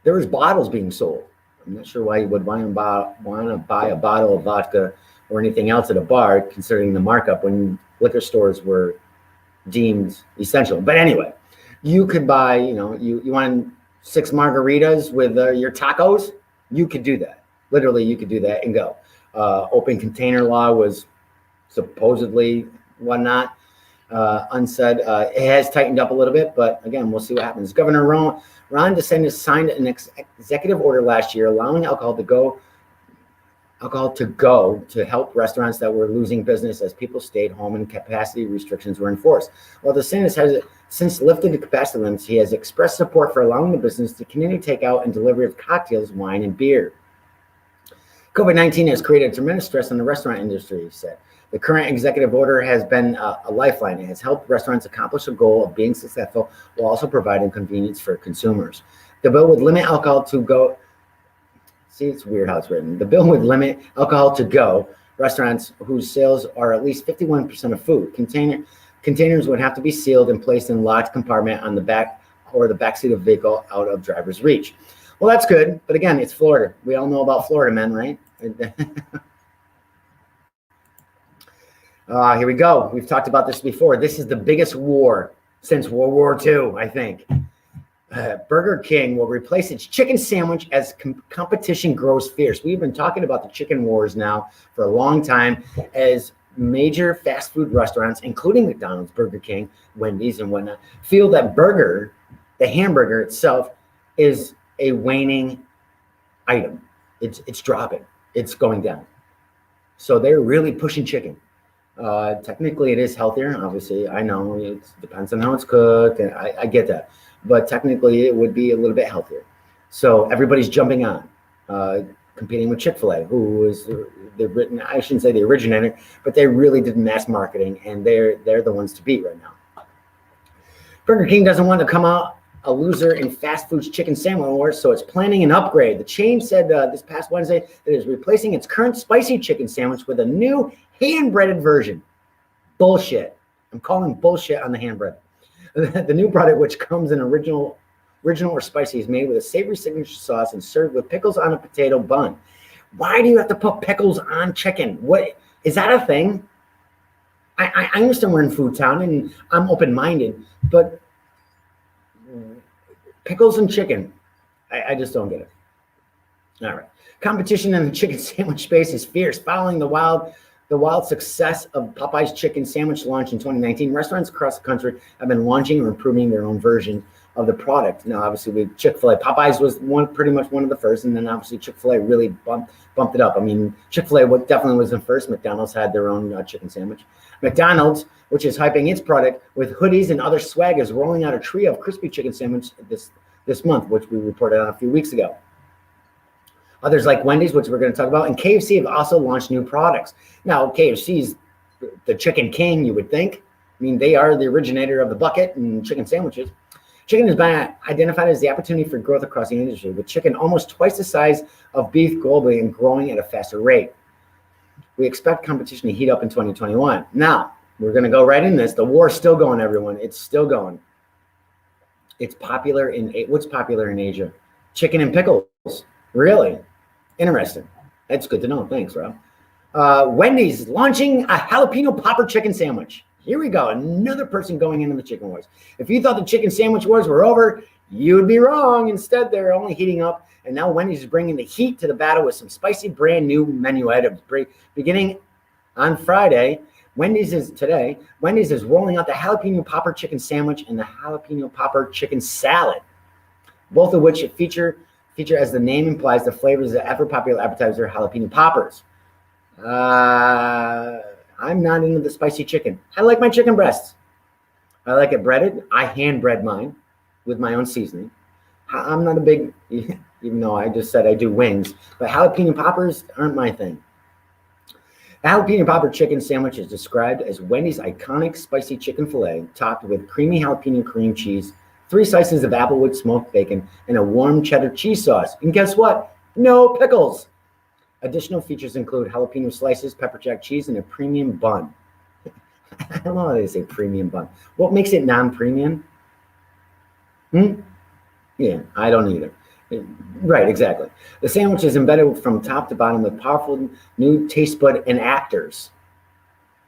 There was bottles being sold. I'm not sure why you would want to buy a bottle of vodka or anything else at a bar, considering the markup when liquor stores were deemed essential. But anyway, you could buy, you wanted 6 margaritas with your tacos. You could do that. Literally, you could do that and go. Open container law was supposedly whatnot. unsaid. It has tightened up a little bit, but again, we'll see what happens. Governor Ron DeSantis signed an executive order last year allowing alcohol to go to help restaurants that were losing business as people stayed home and capacity restrictions were enforced. While DeSantis has since lifted the capacity limits, he has expressed support for allowing the business to continue takeout and delivery of cocktails, wine, and beer. COVID-19 has created tremendous stress on the restaurant industry, he said. The current executive order has been a lifeline. It has helped restaurants accomplish the goal of being successful while also providing convenience for consumers. The bill would limit alcohol to go. See, it's weird how it's written. The bill would limit alcohol to go restaurants whose sales are at least 51% of food. Containers would have to be sealed and placed in a locked compartment on the back or the backseat of a vehicle out of driver's reach. Well, that's good. But again, it's Florida. We all know about Florida men, right? Here we go. We've talked about this before. This is the biggest war since World War II, I think. Burger King will replace its chicken sandwich as competition grows fierce. We've been talking about the chicken wars now for a long time as major fast food restaurants, including McDonald's, Burger King, Wendy's, and whatnot, feel that the hamburger itself, is a waning item. It's dropping. It's going down. So they're really pushing chicken. Technically, it is healthier. Obviously, I know it depends on how it's cooked, and I get that. But technically, it would be a little bit healthier. So everybody's jumping on, competing with Chick-fil-A, who is I shouldn't say the originator, but they really did mass marketing, and they're the ones to beat right now. Burger King doesn't want to come out a loser in fast food's chicken sandwich wars, so it's planning an upgrade. The chain said this past Wednesday that it is replacing its current spicy chicken sandwich with a new hand-breaded version. Bullshit. I'm calling bullshit on the hand-bread. The new product, which comes in original or spicy, is made with a savory signature sauce and served with pickles on a potato bun. Why do you have to put pickles on chicken? What is that a thing? I understand we're in Food Town and I'm open-minded, but pickles and chicken, I just don't get it. All right. Competition in the chicken sandwich space is fierce. Following the wild success of Popeye's chicken sandwich launch in 2019, restaurants across the country have been launching or improving their own version of the product. Now, obviously, with Chick-fil-A, Popeyes was pretty much one of the first, and then obviously Chick-fil-A really bumped it up. I mean, Chick-fil-A definitely was the first. McDonald's had their own chicken sandwich. McDonald's, which is hyping its product with hoodies and other swag, is rolling out a trio of crispy chicken sandwich this month, which we reported on a few weeks ago. Others like Wendy's, which we're going to talk about, and KFC have also launched new products. Now, KFC's the chicken king, you would think. I mean, they are the originator of the bucket and chicken sandwiches. Chicken has been identified as the opportunity for growth across the industry, with chicken almost twice the size of beef globally and growing at a faster rate. We expect competition to heat up in 2021. Now, we're going to go right in this. The war's still going, everyone. It's still going. It's popular what's popular in Asia? Chicken and pickles. Really? Interesting. That's good to know. Thanks, Rob. Wendy's launching a jalapeno popper chicken sandwich. Here we go. Another person going into the chicken wars. If you thought the chicken sandwich wars were over, you would be wrong. Instead, they're only heating up. And now Wendy's is bringing the heat to the battle with some spicy brand new menu items. Beginning on Friday, Wendy's is rolling out the jalapeno popper chicken sandwich and the jalapeno popper chicken salad, both of which feature, as the name implies, the flavors of the ever popular appetizer jalapeno poppers. I'm not into the spicy chicken. I like my chicken breasts. I like it breaded. I hand bread mine with my own seasoning. I'm not a big, even though I just said I do wings, but jalapeno poppers aren't my thing. The jalapeno popper chicken sandwich is described as Wendy's iconic spicy chicken filet topped with creamy jalapeno cream cheese, 3 slices of applewood smoked bacon, and a warm cheddar cheese sauce. And guess what? No pickles. Additional features include jalapeno slices, pepper jack cheese, and a premium bun. I don't know how they say premium bun. What makes it non-premium? Yeah, I don't either. Right, exactly. The sandwich is embedded from top to bottom with powerful new taste bud enactors.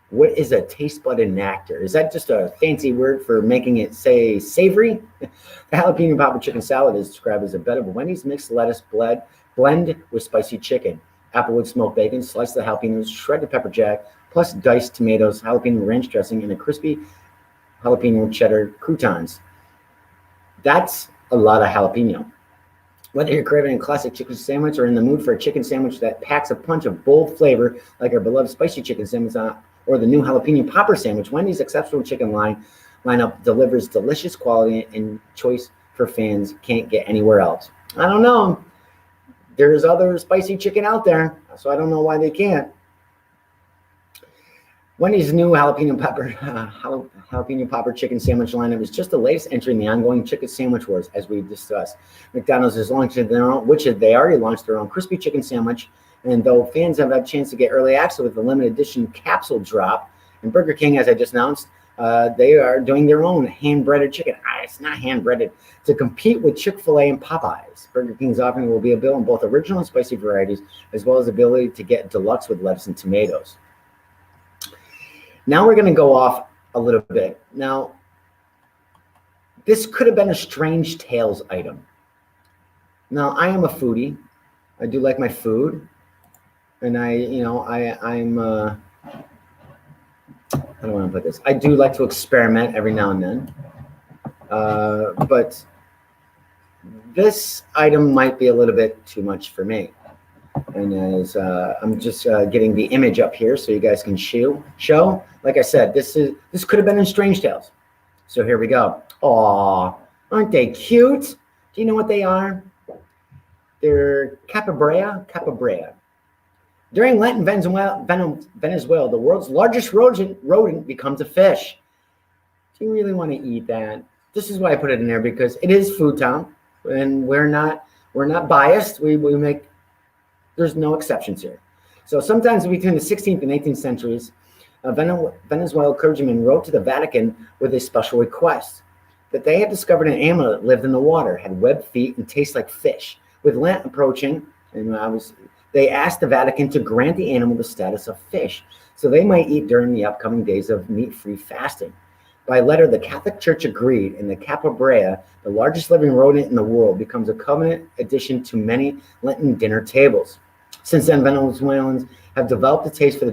What is a taste bud enactor? Is that just a fancy word for making it say savory? The jalapeno popper chicken salad is described as a bed of Wendy's mixed lettuce blend with spicy chicken, applewood smoked bacon, sliced the jalapenos, shredded pepper jack, plus diced tomatoes, jalapeno ranch dressing, and a crispy jalapeno cheddar croutons. That's a lot of jalapeno. Whether you're craving a classic chicken sandwich or in the mood for a chicken sandwich that packs a punch of bold flavor, like our beloved spicy chicken sandwich or the new jalapeno popper sandwich, Wendy's exceptional chicken lineup delivers delicious quality and choice for fans can't get anywhere else. I don't know. There's other spicy chicken out there, so I don't know why they can't. Wendy's new jalapeno popper chicken sandwich lineup is just the latest entry in the ongoing chicken sandwich wars, as we've discussed. McDonald's is launching their own, which they already launched their own crispy chicken sandwich. And though fans have had a chance to get early access with the limited edition capsule drop, and Burger King, as I just announced, they are doing their own hand-breaded chicken. It's not hand-breaded. To compete with Chick-fil-A and Popeyes, Burger King's offering will be available in both original and spicy varieties, as well as the ability to get deluxe with lettuce and tomatoes. Now we're going to go off a little bit. Now, this could have been a Strange Tales item. Now, I am a foodie. I do like my food. And I'm how do I want to put this? I do like to experiment every now and then. But this item might be a little bit too much for me. And as I'm just getting the image up here so you guys can show. Like I said, this could have been in Strange Tales. So here we go. Aw, aren't they cute? Do you know what they are? They're capybara. During Lent in Venezuela, the world's largest rodent becomes a fish. Do you really want to eat that? This is why I put it in there, because it is Food Town, and we're not biased. We make, there's no exceptions here. So sometimes between the 16th and 18th centuries, a Venezuelan clergyman wrote to the Vatican with a special request that they had discovered an animal that lived in the water, had webbed feet, and tastes like fish. With Lent approaching, and they asked the Vatican to grant the animal the status of fish, so they might eat during the upcoming days of meat-free fasting. By letter, the Catholic Church agreed, and the capybara, the largest living rodent in the world, becomes a covenant addition to many Lenten dinner tables. Since then, Venezuelans have developed a taste for the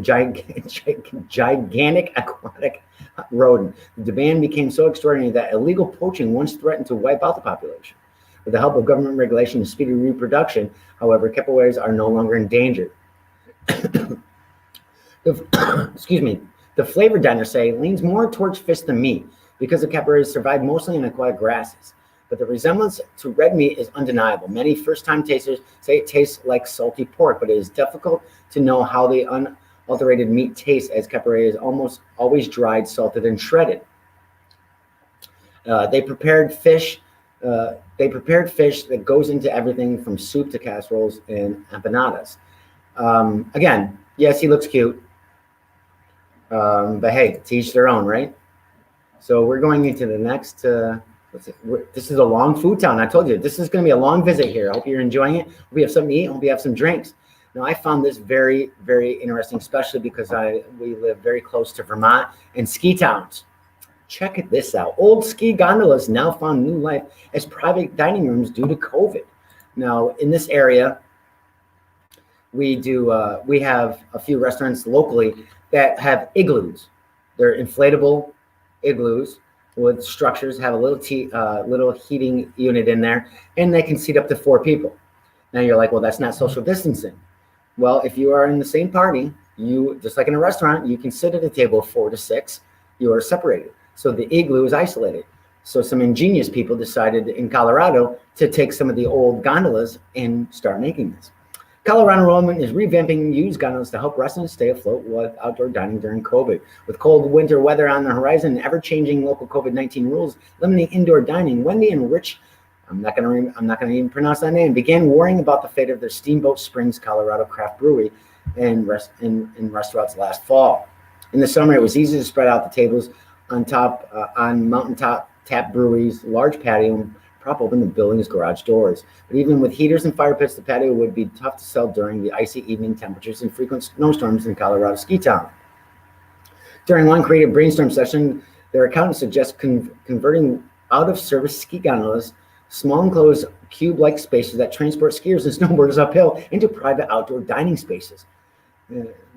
gigantic aquatic rodent. The demand became so extraordinary that illegal poaching once threatened to wipe out the population. With the help of government regulation and speedy reproduction, however, capibaras are no longer endangered. The flavor diners say leans more towards fish than meat because the capibaras survive mostly in aquatic grasses. But the resemblance to red meat is undeniable. Many first-time tasters say it tastes like salty pork, but it is difficult to know how the unadulterated meat tastes, as capibara is almost always dried, salted, and shredded. They prepared fish that goes into everything from soup to casseroles and empanadas. Again, yes, he looks cute. But hey, to each their own, right? So we're going into the next, this is a long food town. I told you, this is going to be a long visit here. I hope you're enjoying it. Hope you have something to eat. Hope you have some drinks. Now, I found this very, very interesting, especially because we live very close to Vermont and ski towns. Check this out. Old ski gondolas now found new life as private dining rooms due to COVID. Now, in this area, we have a few restaurants locally that have igloos. They're inflatable igloos with structures, have a little heating unit in there, and they can seat up to 4 people. Now you're like, well, that's not social distancing. Well, if you are in the same party, you, just like in a restaurant, you can sit at a table of 4 to 6. You are separated. So the igloo is isolated. So some ingenious people decided in Colorado to take some of the old gondolas and start making this. Colorado Roman is revamping used gondolas to help residents stay afloat with outdoor dining during COVID. With cold winter weather on the horizon and ever-changing local COVID-19 rules limiting indoor dining, Wendy and Rich, I'm not going to even pronounce that name, began worrying about the fate of their Steamboat Springs, Colorado craft brewery and restaurants last fall. In the summer, it was easy to spread out the tables on mountaintop tap breweries, large patio, prop open the building's garage doors. But even with heaters and fire pits, the patio would be tough to sell during the icy evening temperatures and frequent snowstorms in Colorado ski town. During one creative brainstorm session, their accountant suggests converting out-of-service ski gondolas, small enclosed cube-like spaces that transport skiers and snowboarders uphill, into private outdoor dining spaces.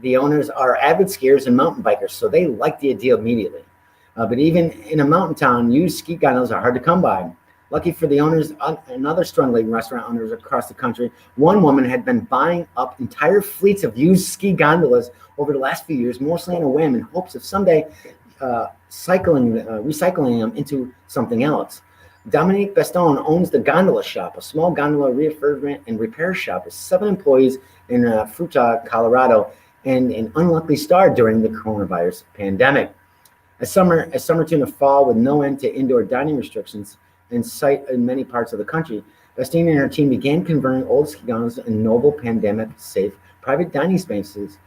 The owners are avid skiers and mountain bikers, so they like the idea immediately. But even in a mountain town, used ski gondolas are hard to come by. Lucky for the owners and other struggling restaurant owners across the country, one woman had been buying up entire fleets of used ski gondolas over the last few years, mostly on a whim, in hopes of someday recycling them into something else. Dominique Baston owns the Gondola Shop, a small gondola refurbishment and repair shop with 7 employees in Fruta, Colorado, and an unlucky star during the coronavirus pandemic. As summer turned to fall with no end to indoor dining restrictions in sight in many parts of the country, Bastin and her team began converting old ski gondolas into noble pandemic-safe private dining spaces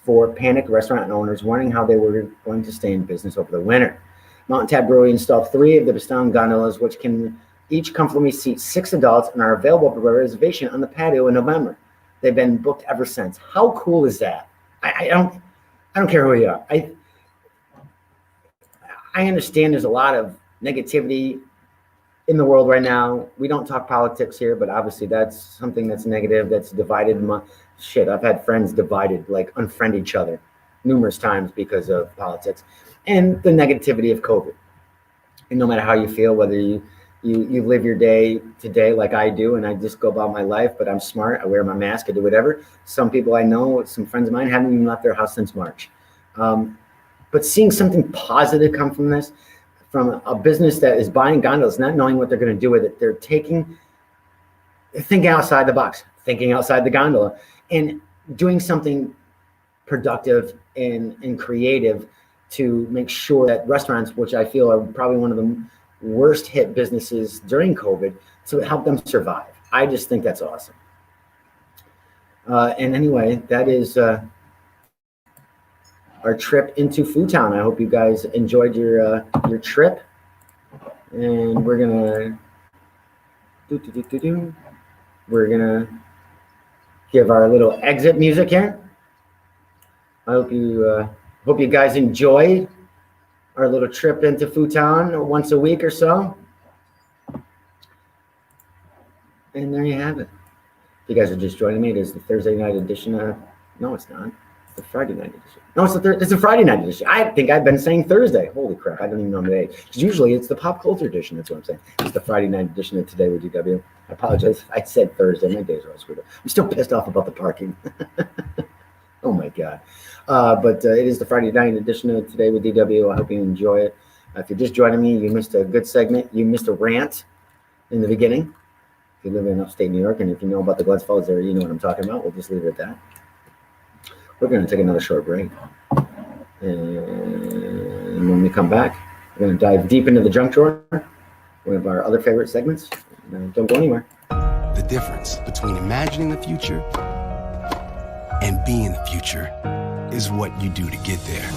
for panicked restaurant owners wondering how they were going to stay in business over the winter. Mountain Tap Brewery installed 3 of the Bastin gondolas, which can each comfortably seat 6 adults and are available for reservation on the patio in November. They've been booked ever since. How cool is that? I don't care who you are. I understand there's a lot of negativity in the world right now. We don't talk politics here, but obviously that's something that's negative, that's divided. Shit, I've had friends divided, like unfriend each other numerous times because of politics and the negativity of COVID. And no matter how you feel, whether you live your day today like I do, and I just go about my life, but I'm smart, I wear my mask, I do whatever. Some people I know, some friends of mine, haven't even left their house since March. But seeing something positive come from this, from a business that is buying gondolas, not knowing what they're going to do with it, they're thinking outside the box, thinking outside the gondola, and doing something productive and creative to make sure that restaurants, which I feel are probably one of the worst hit businesses during COVID, to help them survive. I just think that's awesome. And anyway, that is our trip into Food Town. I hope you guys enjoyed your trip. And we're gonna give our little exit music here. I hope you guys enjoyed our little trip into Food Town once a week or so. And there you have it. If you guys are just joining me, it is the Thursday night edition. No, it's not. It's the Friday night edition. No, it's a Friday night edition. I think I've been saying Thursday. Holy crap, I don't even know today. Because usually it's the pop culture edition. That's what I'm saying. It's the Friday night edition of Today with DW. I apologize. I said Thursday. My days are all screwed up. I'm still pissed off about the parking. Oh my God. But it is the Friday night edition of Today with DW. I hope you enjoy it. If you're just joining me, you missed a good segment. You missed a rant in the beginning. If you live in upstate New York, and if you know about the Glens Falls area, you know what I'm talking about. We'll just leave it at that. We're going to take another short break. And when we come back, we're going to dive deep into the junk drawer, one of our other favorite segments. Don't go anywhere. The difference between imagining the future and being the future is what you do to get there.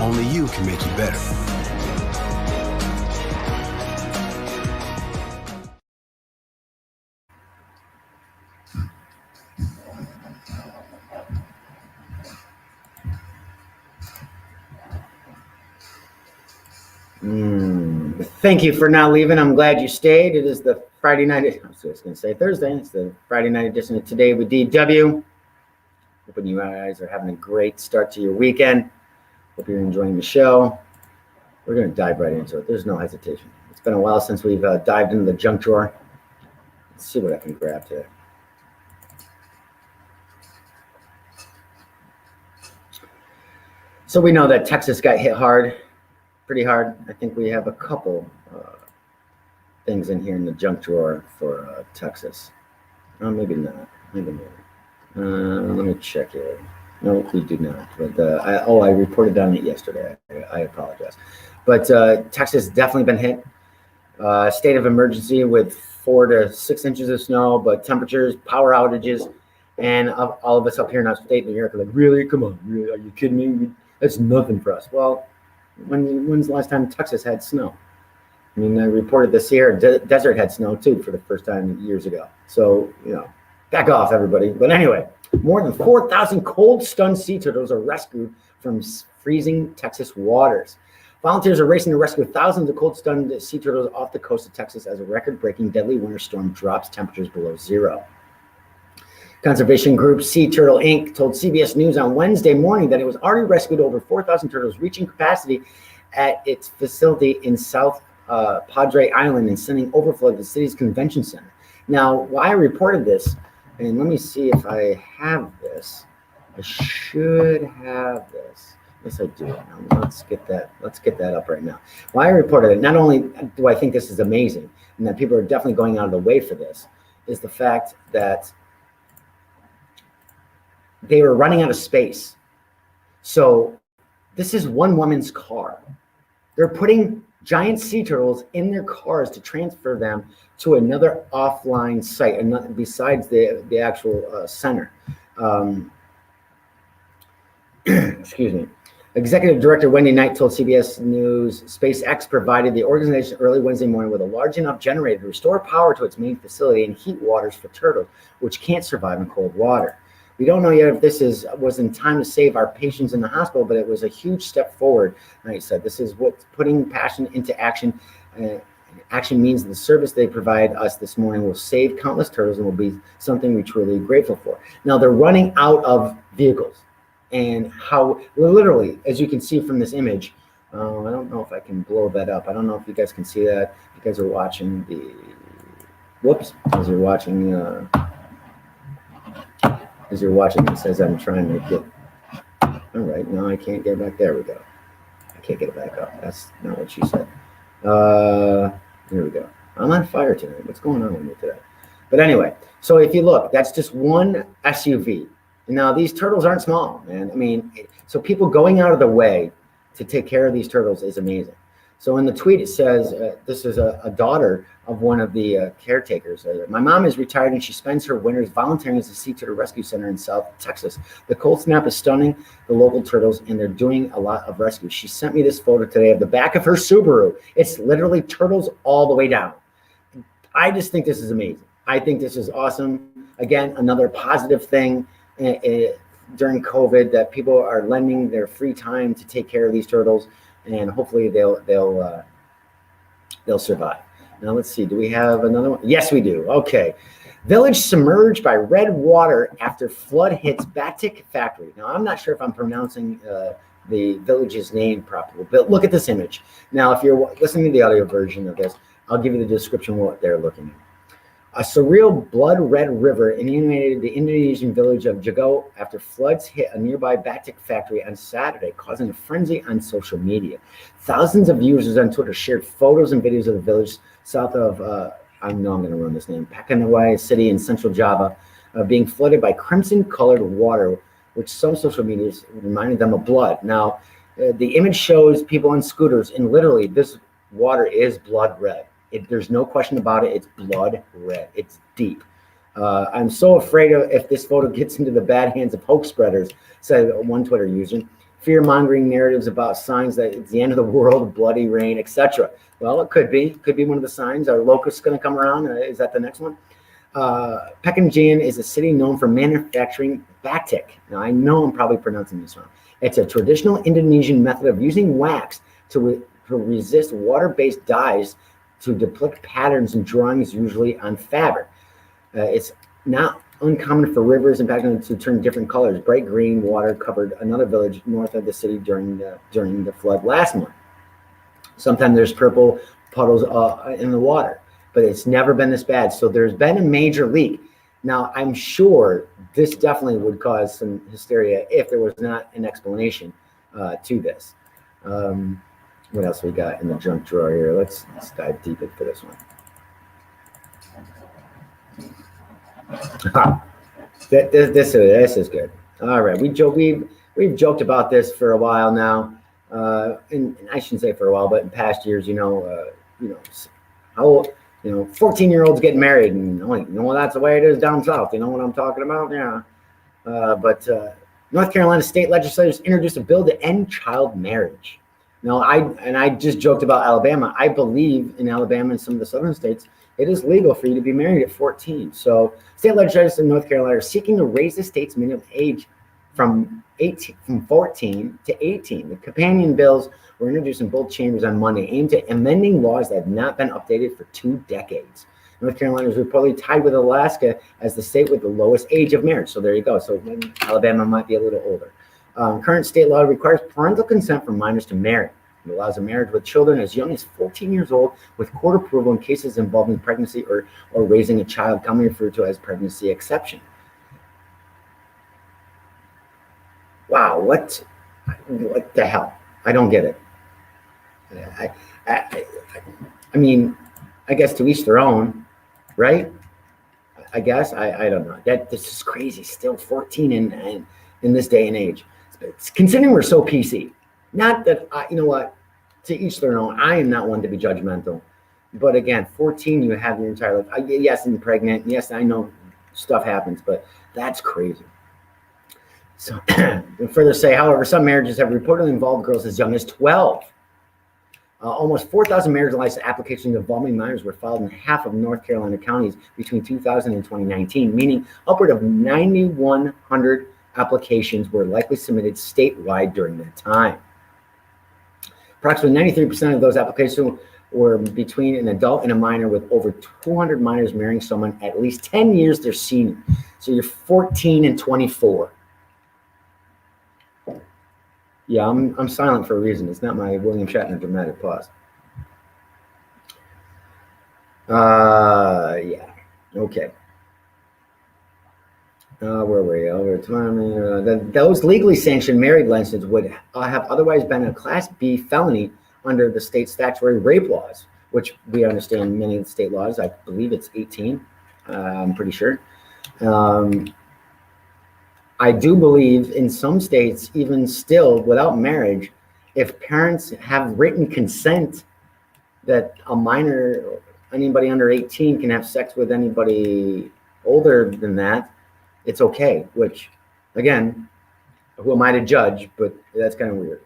Only you can make it better. Thank you for not leaving. I'm glad you stayed. It is the Friday night. I was just going to say Thursday. It's the Friday night edition of Today with DW. Hoping you guys are having a great start to your weekend. Hope you're enjoying the show. We're going to dive right into it. There's no hesitation. It's been a while since we've dived into the junk drawer. Let's see what I can grab today. So we know that Texas got hit hard, pretty hard. I think we have a couple things in here in the junk drawer for Texas. Oh, maybe not. Maybe not. Let me check here. No, we do not. But I reported on it yesterday. I apologize. But Texas definitely been hit. State of emergency with 4 to 6 inches of snow, but temperatures, power outages, and all of us up here in upstate New York are like, really? Come on, really? Are you kidding me? That's nothing for us. Well, when's the last time Texas had snow? I mean, I reported this here. Desert had snow too for the first time years ago. So, back off, everybody. But anyway, more than 4,000 cold, stunned sea turtles are rescued from freezing Texas waters. Volunteers are racing to rescue thousands of cold, stunned sea turtles off the coast of Texas as a record-breaking deadly winter storm drops temperatures below zero. Conservation group Sea Turtle Inc. told CBS News on Wednesday morning that it was already rescued over 4,000 turtles, reaching capacity at its facility in South Padre Island and sending overflow to the city's convention center. Now, why I reported this, and let me see if I have this. I should have this. Yes, I do. Now, let's get that up right now. Why I reported it, not only do I think this is amazing and that people are definitely going out of the way for this, is the fact that they were running out of space. So this is one woman's car. They're putting giant sea turtles in their cars to transfer them to another offline site, and besides the actual center. Excuse me. Executive Director Wendy Knight told CBS News SpaceX provided the organization early Wednesday morning with a large enough generator to restore power to its main facility and heat waters for turtles, which can't survive in cold water. We don't know yet if this was in time to save our patients in the hospital, but it was a huge step forward. Knight said, "This is what putting passion into action. Action means the service they provide us this morning will save countless turtles and will be something we're truly grateful for." Now they're running out of vehicles. And how literally, as you can see from this image, I don't know if I can blow that up. I don't know if you guys can see that. You guys are watching the, whoops, as you're watching this, as I'm trying to get, all right, no, I can't get it back. There we go. I can't get it back up. That's not what she said. Here we go. I'm on fire tonight. What's going on with me today? But anyway, so if you look, that's just one SUV. Now, these turtles aren't small, man. I mean, so people going out of the way to take care of these turtles is amazing. So in the tweet, it says, this is a daughter of one of the caretakers. "My mom is retired and she spends her winters volunteering as a sea turtle rescue center in South Texas. The cold snap is stunning the local turtles and they're doing a lot of rescue. She sent me this photo today of the back of her Subaru. It's literally turtles all the way down." I just think this is amazing. I think this is awesome. Again, another positive thing during COVID, that people are lending their free time to take care of these turtles, and hopefully they'll survive. Now let's see, do we have another one? Yes, we do. Okay. Village submerged by red water after flood hits Batik factory. Now I'm not sure if I'm pronouncing the village's name properly, but look at this image. Now, if you're listening to the audio version of this, I'll give you the description of what they're looking at. A surreal blood-red river inundated the Indonesian village of Jago after floods hit a nearby batik factory on Saturday, causing a frenzy on social media. Thousands of users on Twitter shared photos and videos of the village south of, I know I'm going to ruin this name, Pakanawai city in central Java, being flooded by crimson-colored water, which some social media reminded them of blood. Now, the image shows people on scooters, and literally this water is blood red. There's no question about it. It's blood red. It's deep. I'm so afraid of if this photo gets into the bad hands of hoax spreaders, said one Twitter user. Fear-mongering narratives about signs that it's the end of the world, bloody rain, etc. Well, it could be. Could be one of the signs. Are locusts going to come around? Is that the next one? Pekanbayan is a city known for manufacturing batik. Now, I know I'm probably pronouncing this wrong. It's a traditional Indonesian method of using wax to resist water-based dyes to depict patterns and drawings, usually on fabric. It's not uncommon for rivers in Pakistan to turn different colors. Bright green water covered another village north of the city during the flood last month. Sometimes there's purple puddles in the water, but it's never been this bad. So there's been a major leak. Now, I'm sure this definitely would cause some hysteria if there was not an explanation to this. What else we got in the junk drawer here? Let's dive deep into this one. This is good. All right, we've joked about this for a while now, and I shouldn't say for a while, but in past years, how 14-year-olds getting married, and that's the way it is down south. You know what I'm talking about? Yeah. But North Carolina state legislators introduced a bill to end child marriage. Now, I just joked about Alabama. I believe in Alabama and some of the southern states, it is legal for you to be married at 14. So state legislators in North Carolina are seeking to raise the state's minimum age from 14 to 18. The companion bills were introduced in both chambers on Monday, aimed at amending laws that have not been updated for 2 decades. North Carolina is reportedly tied with Alaska as the state with the lowest age of marriage. So there you go. So Alabama might be a little older. Current state law requires parental consent for minors to marry. It allows a marriage with children as young as 14 years old with court approval in cases involving pregnancy or raising a child, commonly referred to as pregnancy exception. Wow, what the hell? I don't get it. I mean, I guess to each their own, right? I guess I don't know. This is crazy. Still 14 in this day and age. It's considering we're so PC. Not that you know what. To each their own. I am not one to be judgmental, but again, 14, you have your entire life. Yes, I'm pregnant. Yes, I know stuff happens, but that's crazy. So, further say, however, some marriages have reportedly involved girls as young as 12. Almost 4,000 marriage license applications involving minors were filed in half of North Carolina counties between 2000 and 2019, meaning upward of 9,100 applications were likely submitted statewide during that time. Approximately 93% of those applications were between an adult and a minor, with over 200 minors marrying someone at least 10 years their senior. So you're 14 and 24. Yeah, I'm silent for a reason. It's not my William Shatner dramatic pause. Yeah. Okay. Where were we? Over time, those legally sanctioned marriage licenses would have otherwise been a Class B felony under the state statutory rape laws, which we understand many of the state laws. I believe it's 18. I'm pretty sure. I do believe in some states, even still, without marriage, if parents have written consent that a minor, anybody under 18 can have sex with anybody older than that, it's okay, which, again, who am I to judge, but that's kind of weird.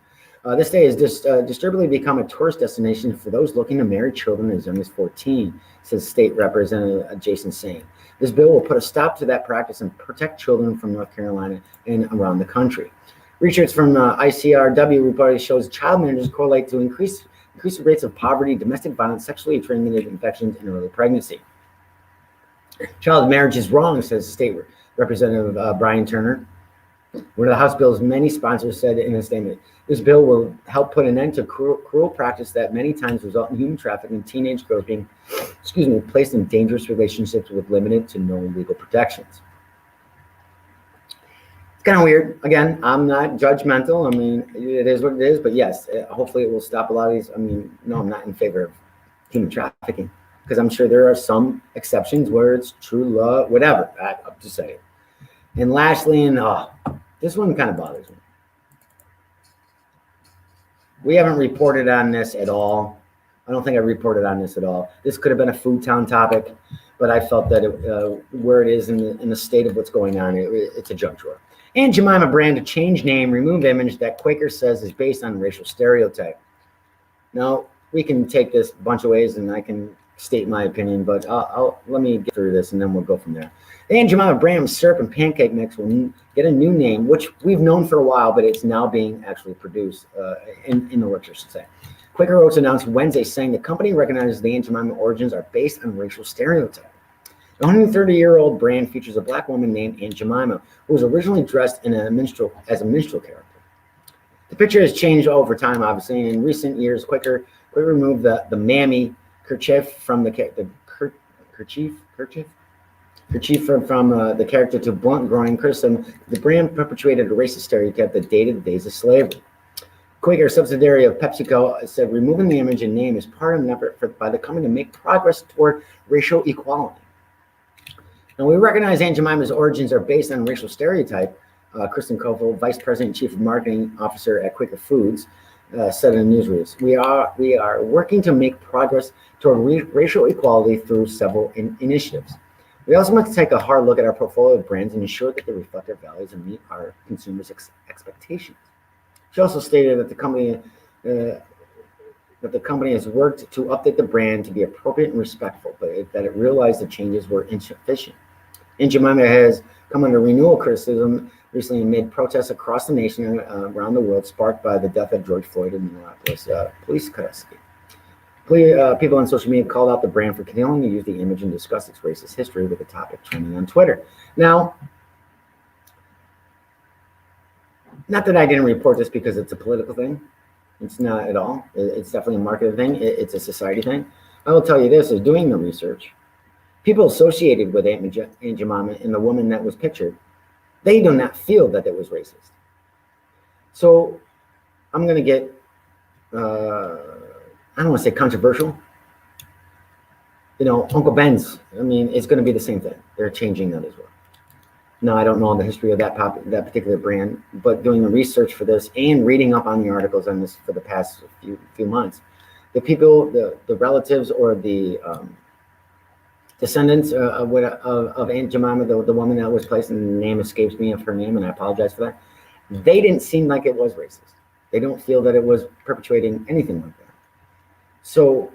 This day has disturbingly become a tourist destination for those looking to marry children as young as 14, says State Representative Jason Sain. This bill will put a stop to that practice and protect children from North Carolina and around the country. Research from ICRW reported shows child marriages correlate to increased rates of poverty, domestic violence, sexually transmitted infections, and early pregnancy. Child marriage is wrong, says State Representative Brian Turner. One of the House bill's many sponsors said in a statement, this bill will help put an end to cruel practice that many times result in human trafficking and teenage girls being, placed in dangerous relationships with limited to no legal protections. It's kind of weird. Again, I'm not judgmental. I mean, it is what it is, but yes, hopefully it will stop a lot of these. I mean, no, I'm not in favor of human trafficking because I'm sure there are some exceptions where it's true love, whatever. I'm just saying. And lastly, and this one kind of bothers me. We haven't reported on this at all. I don't think I reported on this at all. This could have been a Food Town topic, but I felt that where it is in the state of what's going on, it's a junk drawer. Aunt Jemima brand to change name, remove image that Quaker says is based on racial stereotype. Now, we can take this a bunch of ways, and I can state my opinion, but let me get through this, and then we'll go from there. The Aunt Jemima brand of syrup and pancake mix will get a new name, which we've known for a while, but it's now being actually produced in the works, I should say. Quaker Oats announced Wednesday, saying the company recognizes the Aunt Jemima origins are based on racial stereotype. The 130-year-old brand features a black woman named Aunt Jemima, who was originally dressed as a minstrel character. The picture has changed over time, obviously, and in recent years, Quaker removed the mammy kerchief from the character to blunt growing criticism. The brand perpetuated a racist stereotype that dated the days of slavery. Quaker, subsidiary of PepsiCo, said removing the image and name is part of an effort by the company to make progress toward racial equality. Now, we recognize Aunt Jemima's origins are based on racial stereotype. Kristen Koval, Vice President and Chief Marketing Officer at Quaker Foods, said in a news release, we are working to make progress toward racial equality through several initiatives. We also must take a hard look at our portfolio of brands and ensure that they reflect our values and meet our consumers' expectations. She also stated that the company has worked to update the brand to be appropriate and respectful, but that it realized the changes were insufficient. Aunt Jemima has come under renewal criticism recently amid protests across the nation and around the world, sparked by the death of George Floyd in Minneapolis police custody. People on social media called out the brand for continuing to use the image and discuss its racist history with the topic trending on Twitter. Now, not that I didn't report this because it's a political thing. It's not at all. It's definitely a marketing thing. It's a society thing. I will tell you this, is doing the research, people associated with Aunt Jemima and the woman that was pictured, they do not feel that it was racist. So I'm going to get, I don't want to say controversial. You know, Uncle Ben's, I mean, it's going to be the same thing. They're changing that as well. No, I don't know the history of that particular brand, but doing the research for this and reading up on the articles on this for the past few months, the people, the relatives or the descendants of Aunt Jemima, the woman that was placed, and the name escapes me of her name, and I apologize for that. They didn't seem like it was racist. They don't feel that it was perpetuating anything like that. So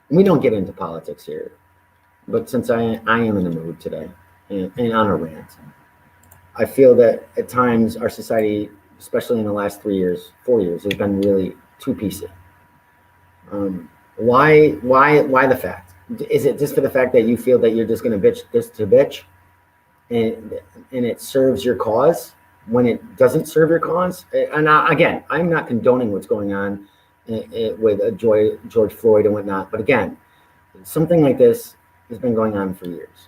we don't get into politics here, but since I am in the mood today and on a rant, I feel that at times our society, especially in the last 4 years, has been really two-piecey. Why the fact? Is it just for the fact that you feel that you're just going to bitch this to bitch, and it serves your cause when it doesn't serve your cause? And again, I'm not condoning what's going on with George Floyd and whatnot, but again, something like this has been going on for years,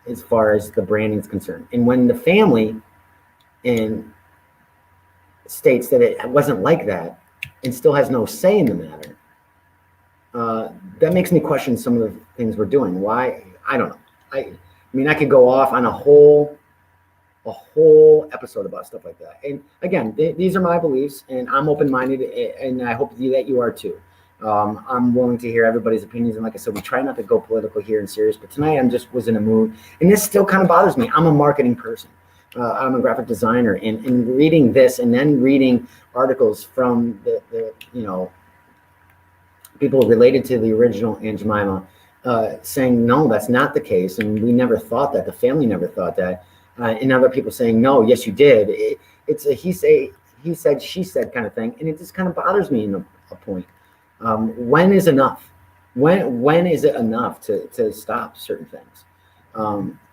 as far as the branding is concerned. And when the family states that it wasn't like that and still has no say in the matter, that makes me question some of the things we're doing. Why? I don't know. I mean, I could go off on a whole episode about stuff like that. And again, these are my beliefs, and I'm open-minded, and I hope that you are too. I'm willing to hear everybody's opinions, and like I said, we try not to go political here and serious, but tonight I was in a mood, and this still kind of bothers me. I'm a marketing person. I'm a graphic designer, and reading this and then reading articles from the people related to the original Aunt Jemima saying, no, that's not the case, and we never thought that, the family never thought that, and other people saying, no, yes, you did. It's a he said, she said kind of thing, and it just kind of bothers me in a point. When is enough? When is it enough to stop certain things?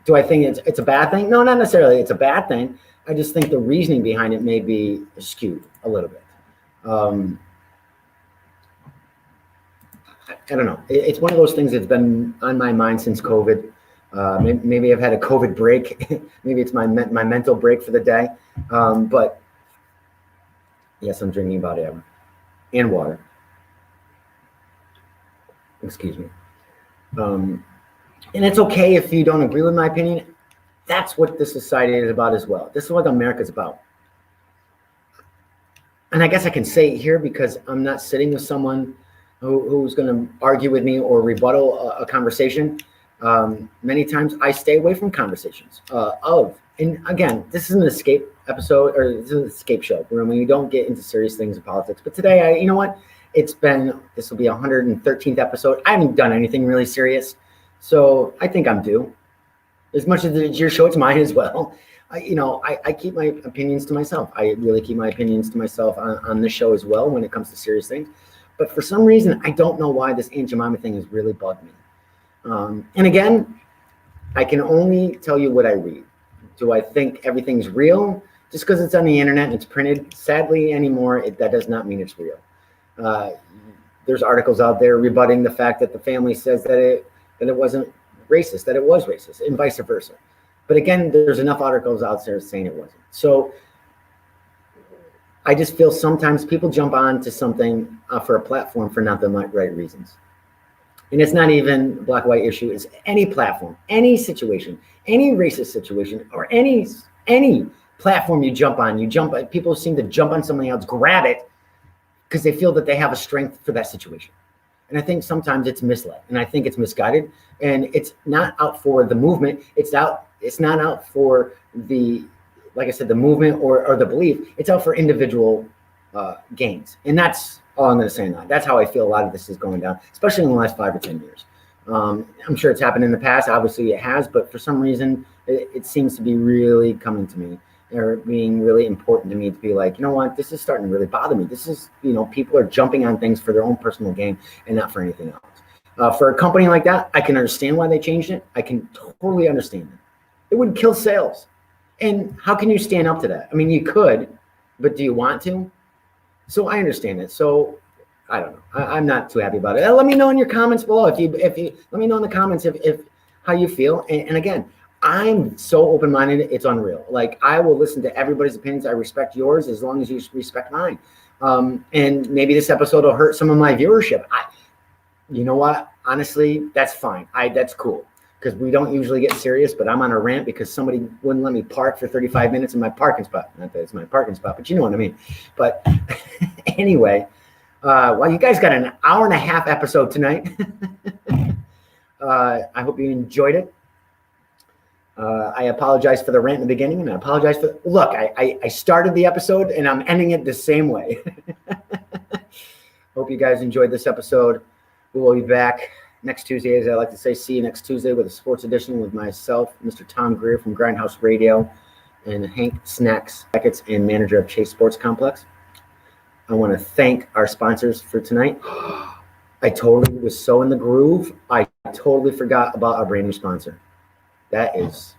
Do I think it's a bad thing? No, not necessarily it's a bad thing. I just think the reasoning behind it may be skewed a little bit. I don't know. It's one of those things that's been on my mind since COVID. Maybe I've had a COVID break. Maybe it's my mental break for the day. But yes, I'm drinking BODYARMOR and water. Excuse me. And it's okay if you don't agree with my opinion. That's what this society is about as well. This is what America's about. And I guess I can say it here because I'm not sitting with someone who's going to argue with me or rebuttal a conversation. Many times I stay away from conversations and again, this is an escape episode, or this is an escape show where we don't get into serious things in politics. But today, you know what? This will be 113th episode. I haven't done anything really serious. So I think I'm due. As much as it's your show, it's mine as well. I keep my opinions to myself. I really keep my opinions to myself on this show as well when it comes to serious things. But for some reason, I don't know why this Aunt Jemima thing has really bugged me. And again, I can only tell you what I read. Do I think everything's real? Just because it's on the internet and it's printed, sadly anymore, that does not mean it's real. There's articles out there rebutting the fact that the family says that it wasn't racist, that it was racist, and vice versa. But again, there's enough articles out there saying it wasn't. So I just feel sometimes people jump on to something for a platform for not the right reasons. And it's not even a black-white issue. It's any platform, any situation, any racist situation, or any platform you jump on. People seem to jump on something else, grab it, because they feel that they have a strength for that situation. And I think sometimes it's misled, and I think it's misguided, and it's not out for the movement. It's not out for like I said, the movement or the belief. It's out for individual gains. And that's all I'm going to say on that. That's how I feel a lot of this is going down, especially in the last 5 or 10 years. I'm sure it's happened in the past. Obviously it has, but for some reason it seems to be really coming to me. or being really important to me to be like, you know what, this is starting to really bother me. This is, people are jumping on things for their own personal gain and not for anything else. For a company like that, I can understand why they changed it. I can totally understand it. It would kill sales. And how can you stand up to that? I mean, you could, but do you want to? So I understand it. So I don't know. I'm not too happy about it. Let me know in your comments below if you let me know in the comments if how you feel. And again, I'm so open-minded, it's unreal. Like, I will listen to everybody's opinions. I respect yours as long as you respect mine. And maybe this episode will hurt some of my viewership. You know what? Honestly, that's fine. That's cool, because we don't usually get serious, but I'm on a rant because somebody wouldn't let me park for 35 minutes in my parking spot. Not that it's my parking spot, but you know what I mean. But anyway, well, you guys got an hour and a half episode tonight. I hope you enjoyed it. I apologize for the rant in the beginning, and I apologize for, look, I started the episode and I'm ending it the same way. Hope you guys enjoyed this episode. We will be back next Tuesday, as I like to say. See you next Tuesday with a sports edition with myself, Mr. Tom Greer from Grindhouse Radio, and Hank Snacks Beckets, and manager of Chase Sports Complex. I want to thank our sponsors for tonight. I totally was so in the groove, I totally forgot about our brand new sponsor. That is,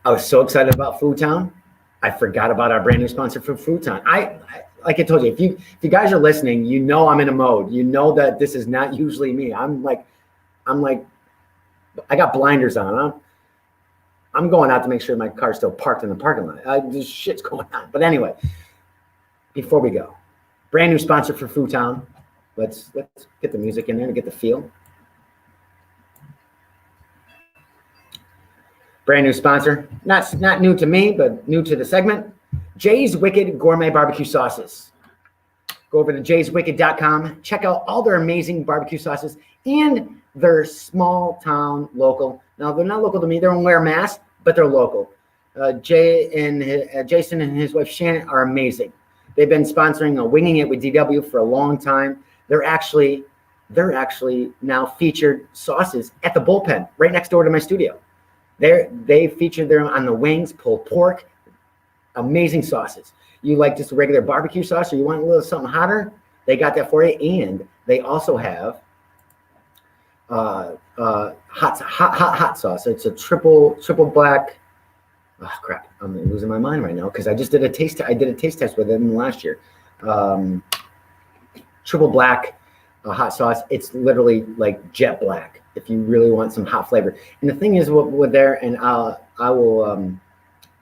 I was so excited about Food Town. I forgot about our brand new sponsor for Food Town. I like I told you, if you guys are listening, you know I'm in a mode. You know that this is not usually me. I'm like, I got blinders on. I'm going out to make sure my car's still parked in the parking lot. This shit's going on. But anyway, before we go, brand new sponsor for Food Town. Let's get the music in there to get the feel. Brand new sponsor, not new to me, but new to the segment. Jay's Wicked Gourmet Barbecue Sauces. Go over to jayswicked.com. Check out all their amazing barbecue sauces and their small town local. Now, they're not local to me. They don't wear masks, but they're local. Jason and his wife Shannon are amazing. They've been sponsoring Winging It with DW for a long time. They're actually now featured sauces at the bullpen right next door to my studio. They featured them on the wings, pulled pork, amazing sauces. You like just a regular barbecue sauce, or you want a little something hotter? They got that for you. And they also have hot sauce. It's a triple black. Oh crap! I'm losing my mind right now because I just did a taste. I did a taste test with them last year. Triple black hot sauce. It's literally like jet black if you really want some hot flavor. And the thing is, with there, and I will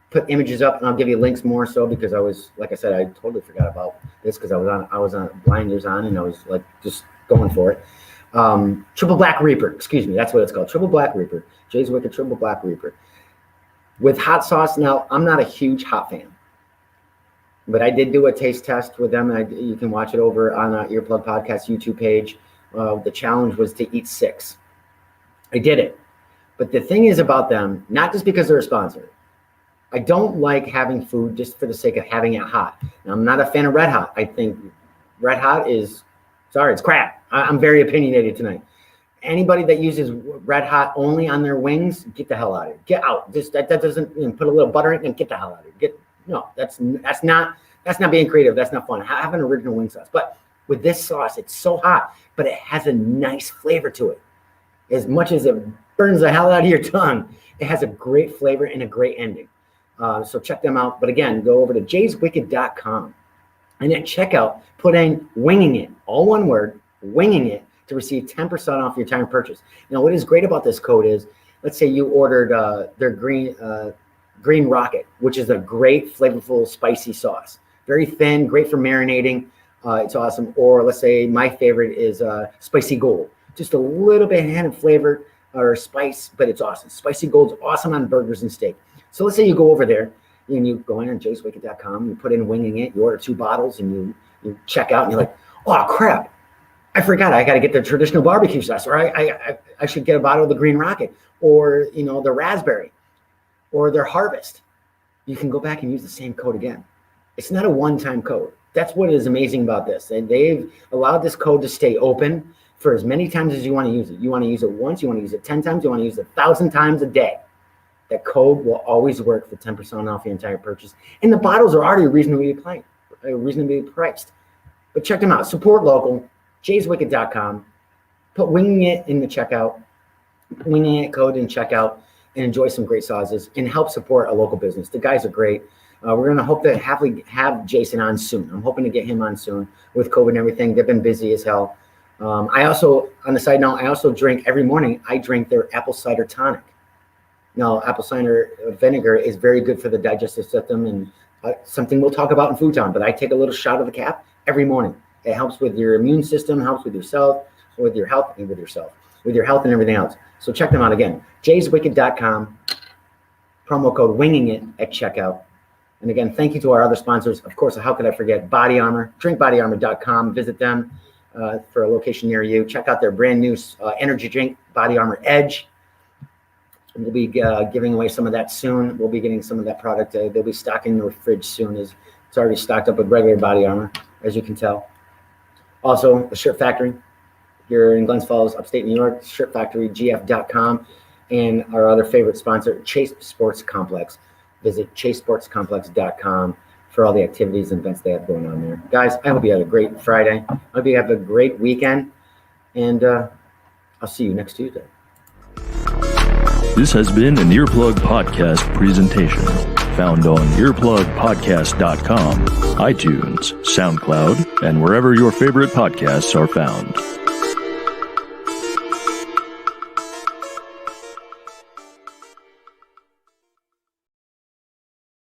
put images up, and I'll give you links more so, because I was, like I said, I totally forgot about this because I was on blinders on, and I was like just going for it. Triple Black Reaper, excuse me, that's what it's called. Triple Black Reaper. Jay's Wicked Triple Black Reaper with hot sauce. Now, I'm not a huge hot fan, but I did do a taste test with them, and you can watch it over on our Earplug Podcast YouTube page. The challenge was to eat 6. I did it. But the thing is about them, not just because they're a sponsor, I don't like having food just for the sake of having it hot. Now, I'm not a fan of Red Hot. I think Red Hot is, sorry, it's crap. I'm very opinionated tonight. Anybody that uses Red Hot only on their wings, get the hell out of here. Get out. Just that doesn't, put a little butter in it and get the hell out of here. That's not being creative. That's not fun. Have an original wing sauce. But with this sauce, it's so hot, but it has a nice flavor to it. As much as it burns the hell out of your tongue, it has a great flavor and a great ending. So check them out. But again, go over to jayswicked.com, and at checkout, put in Winging It, all one word, Winging It, to receive 10% off your entire purchase. Now, what is great about this code is, let's say you ordered their green rocket, which is a great flavorful spicy sauce. Very thin, great for marinating. It's awesome. Or let's say my favorite is spicy gold. Just a little bit of hand flavor or spice, but it's awesome. Spicy gold's awesome on burgers and steak. So let's say you go over there and you go in on jayswicked.com, you put in Winging It, you order 2 bottles, and you check out, and you're like, oh crap, I forgot, I got to get the traditional barbecue sauce, or I should get a bottle of the Green Rocket, or the raspberry, or their Harvest. You can go back and use the same code again. It's not a one-time code. That's what is amazing about this. And they've allowed this code to stay open for as many times as you want to use it. You want to use it once, you want to use it 10 times, you want to use it 1,000 times a day. That code will always work for 10% off your entire purchase. And the bottles are already reasonably priced. But check them out. Support local, jayswicked.com. Put Winging It in the checkout, Winging It code in checkout, and enjoy some great sauces and help support a local business. The guys are great. We're going to hope to have Jason on soon. I'm hoping to get him on soon with COVID and everything. They've been busy as hell. I also, on the side note, I also drink every morning. I drink their apple cider tonic. Now, apple cider vinegar is very good for the digestive system and something we'll talk about in Food Town, but I take a little shot of the cap every morning. It helps with your immune system, helps with yourself, with your health, and with your health and everything else. So check them out again. jayswicked.com, promo code Winging It at checkout. And again, thank you to our other sponsors. Of course, how could I forget Body Armor, drinkbodyarmor.com. Visit them for a location near you. Check out their brand new energy drink, Body Armor Edge. We'll be giving away some of that soon. We'll be getting some of that product. They'll be stocking the fridge soon. It's already stocked up with regular Body Armor, as you can tell. Also, the Shirt Factory. You're in Glens Falls, upstate New York, shirtfactorygf.com. And our other favorite sponsor, Chase Sports Complex. Visit chasesportscomplex.com for all the activities and events they have going on there. Guys, I hope you have a great Friday. I hope you have a great weekend. And I'll see you next Tuesday. This has been an Earplug Podcast presentation. Found on earplugpodcast.com, iTunes, SoundCloud, and wherever your favorite podcasts are found.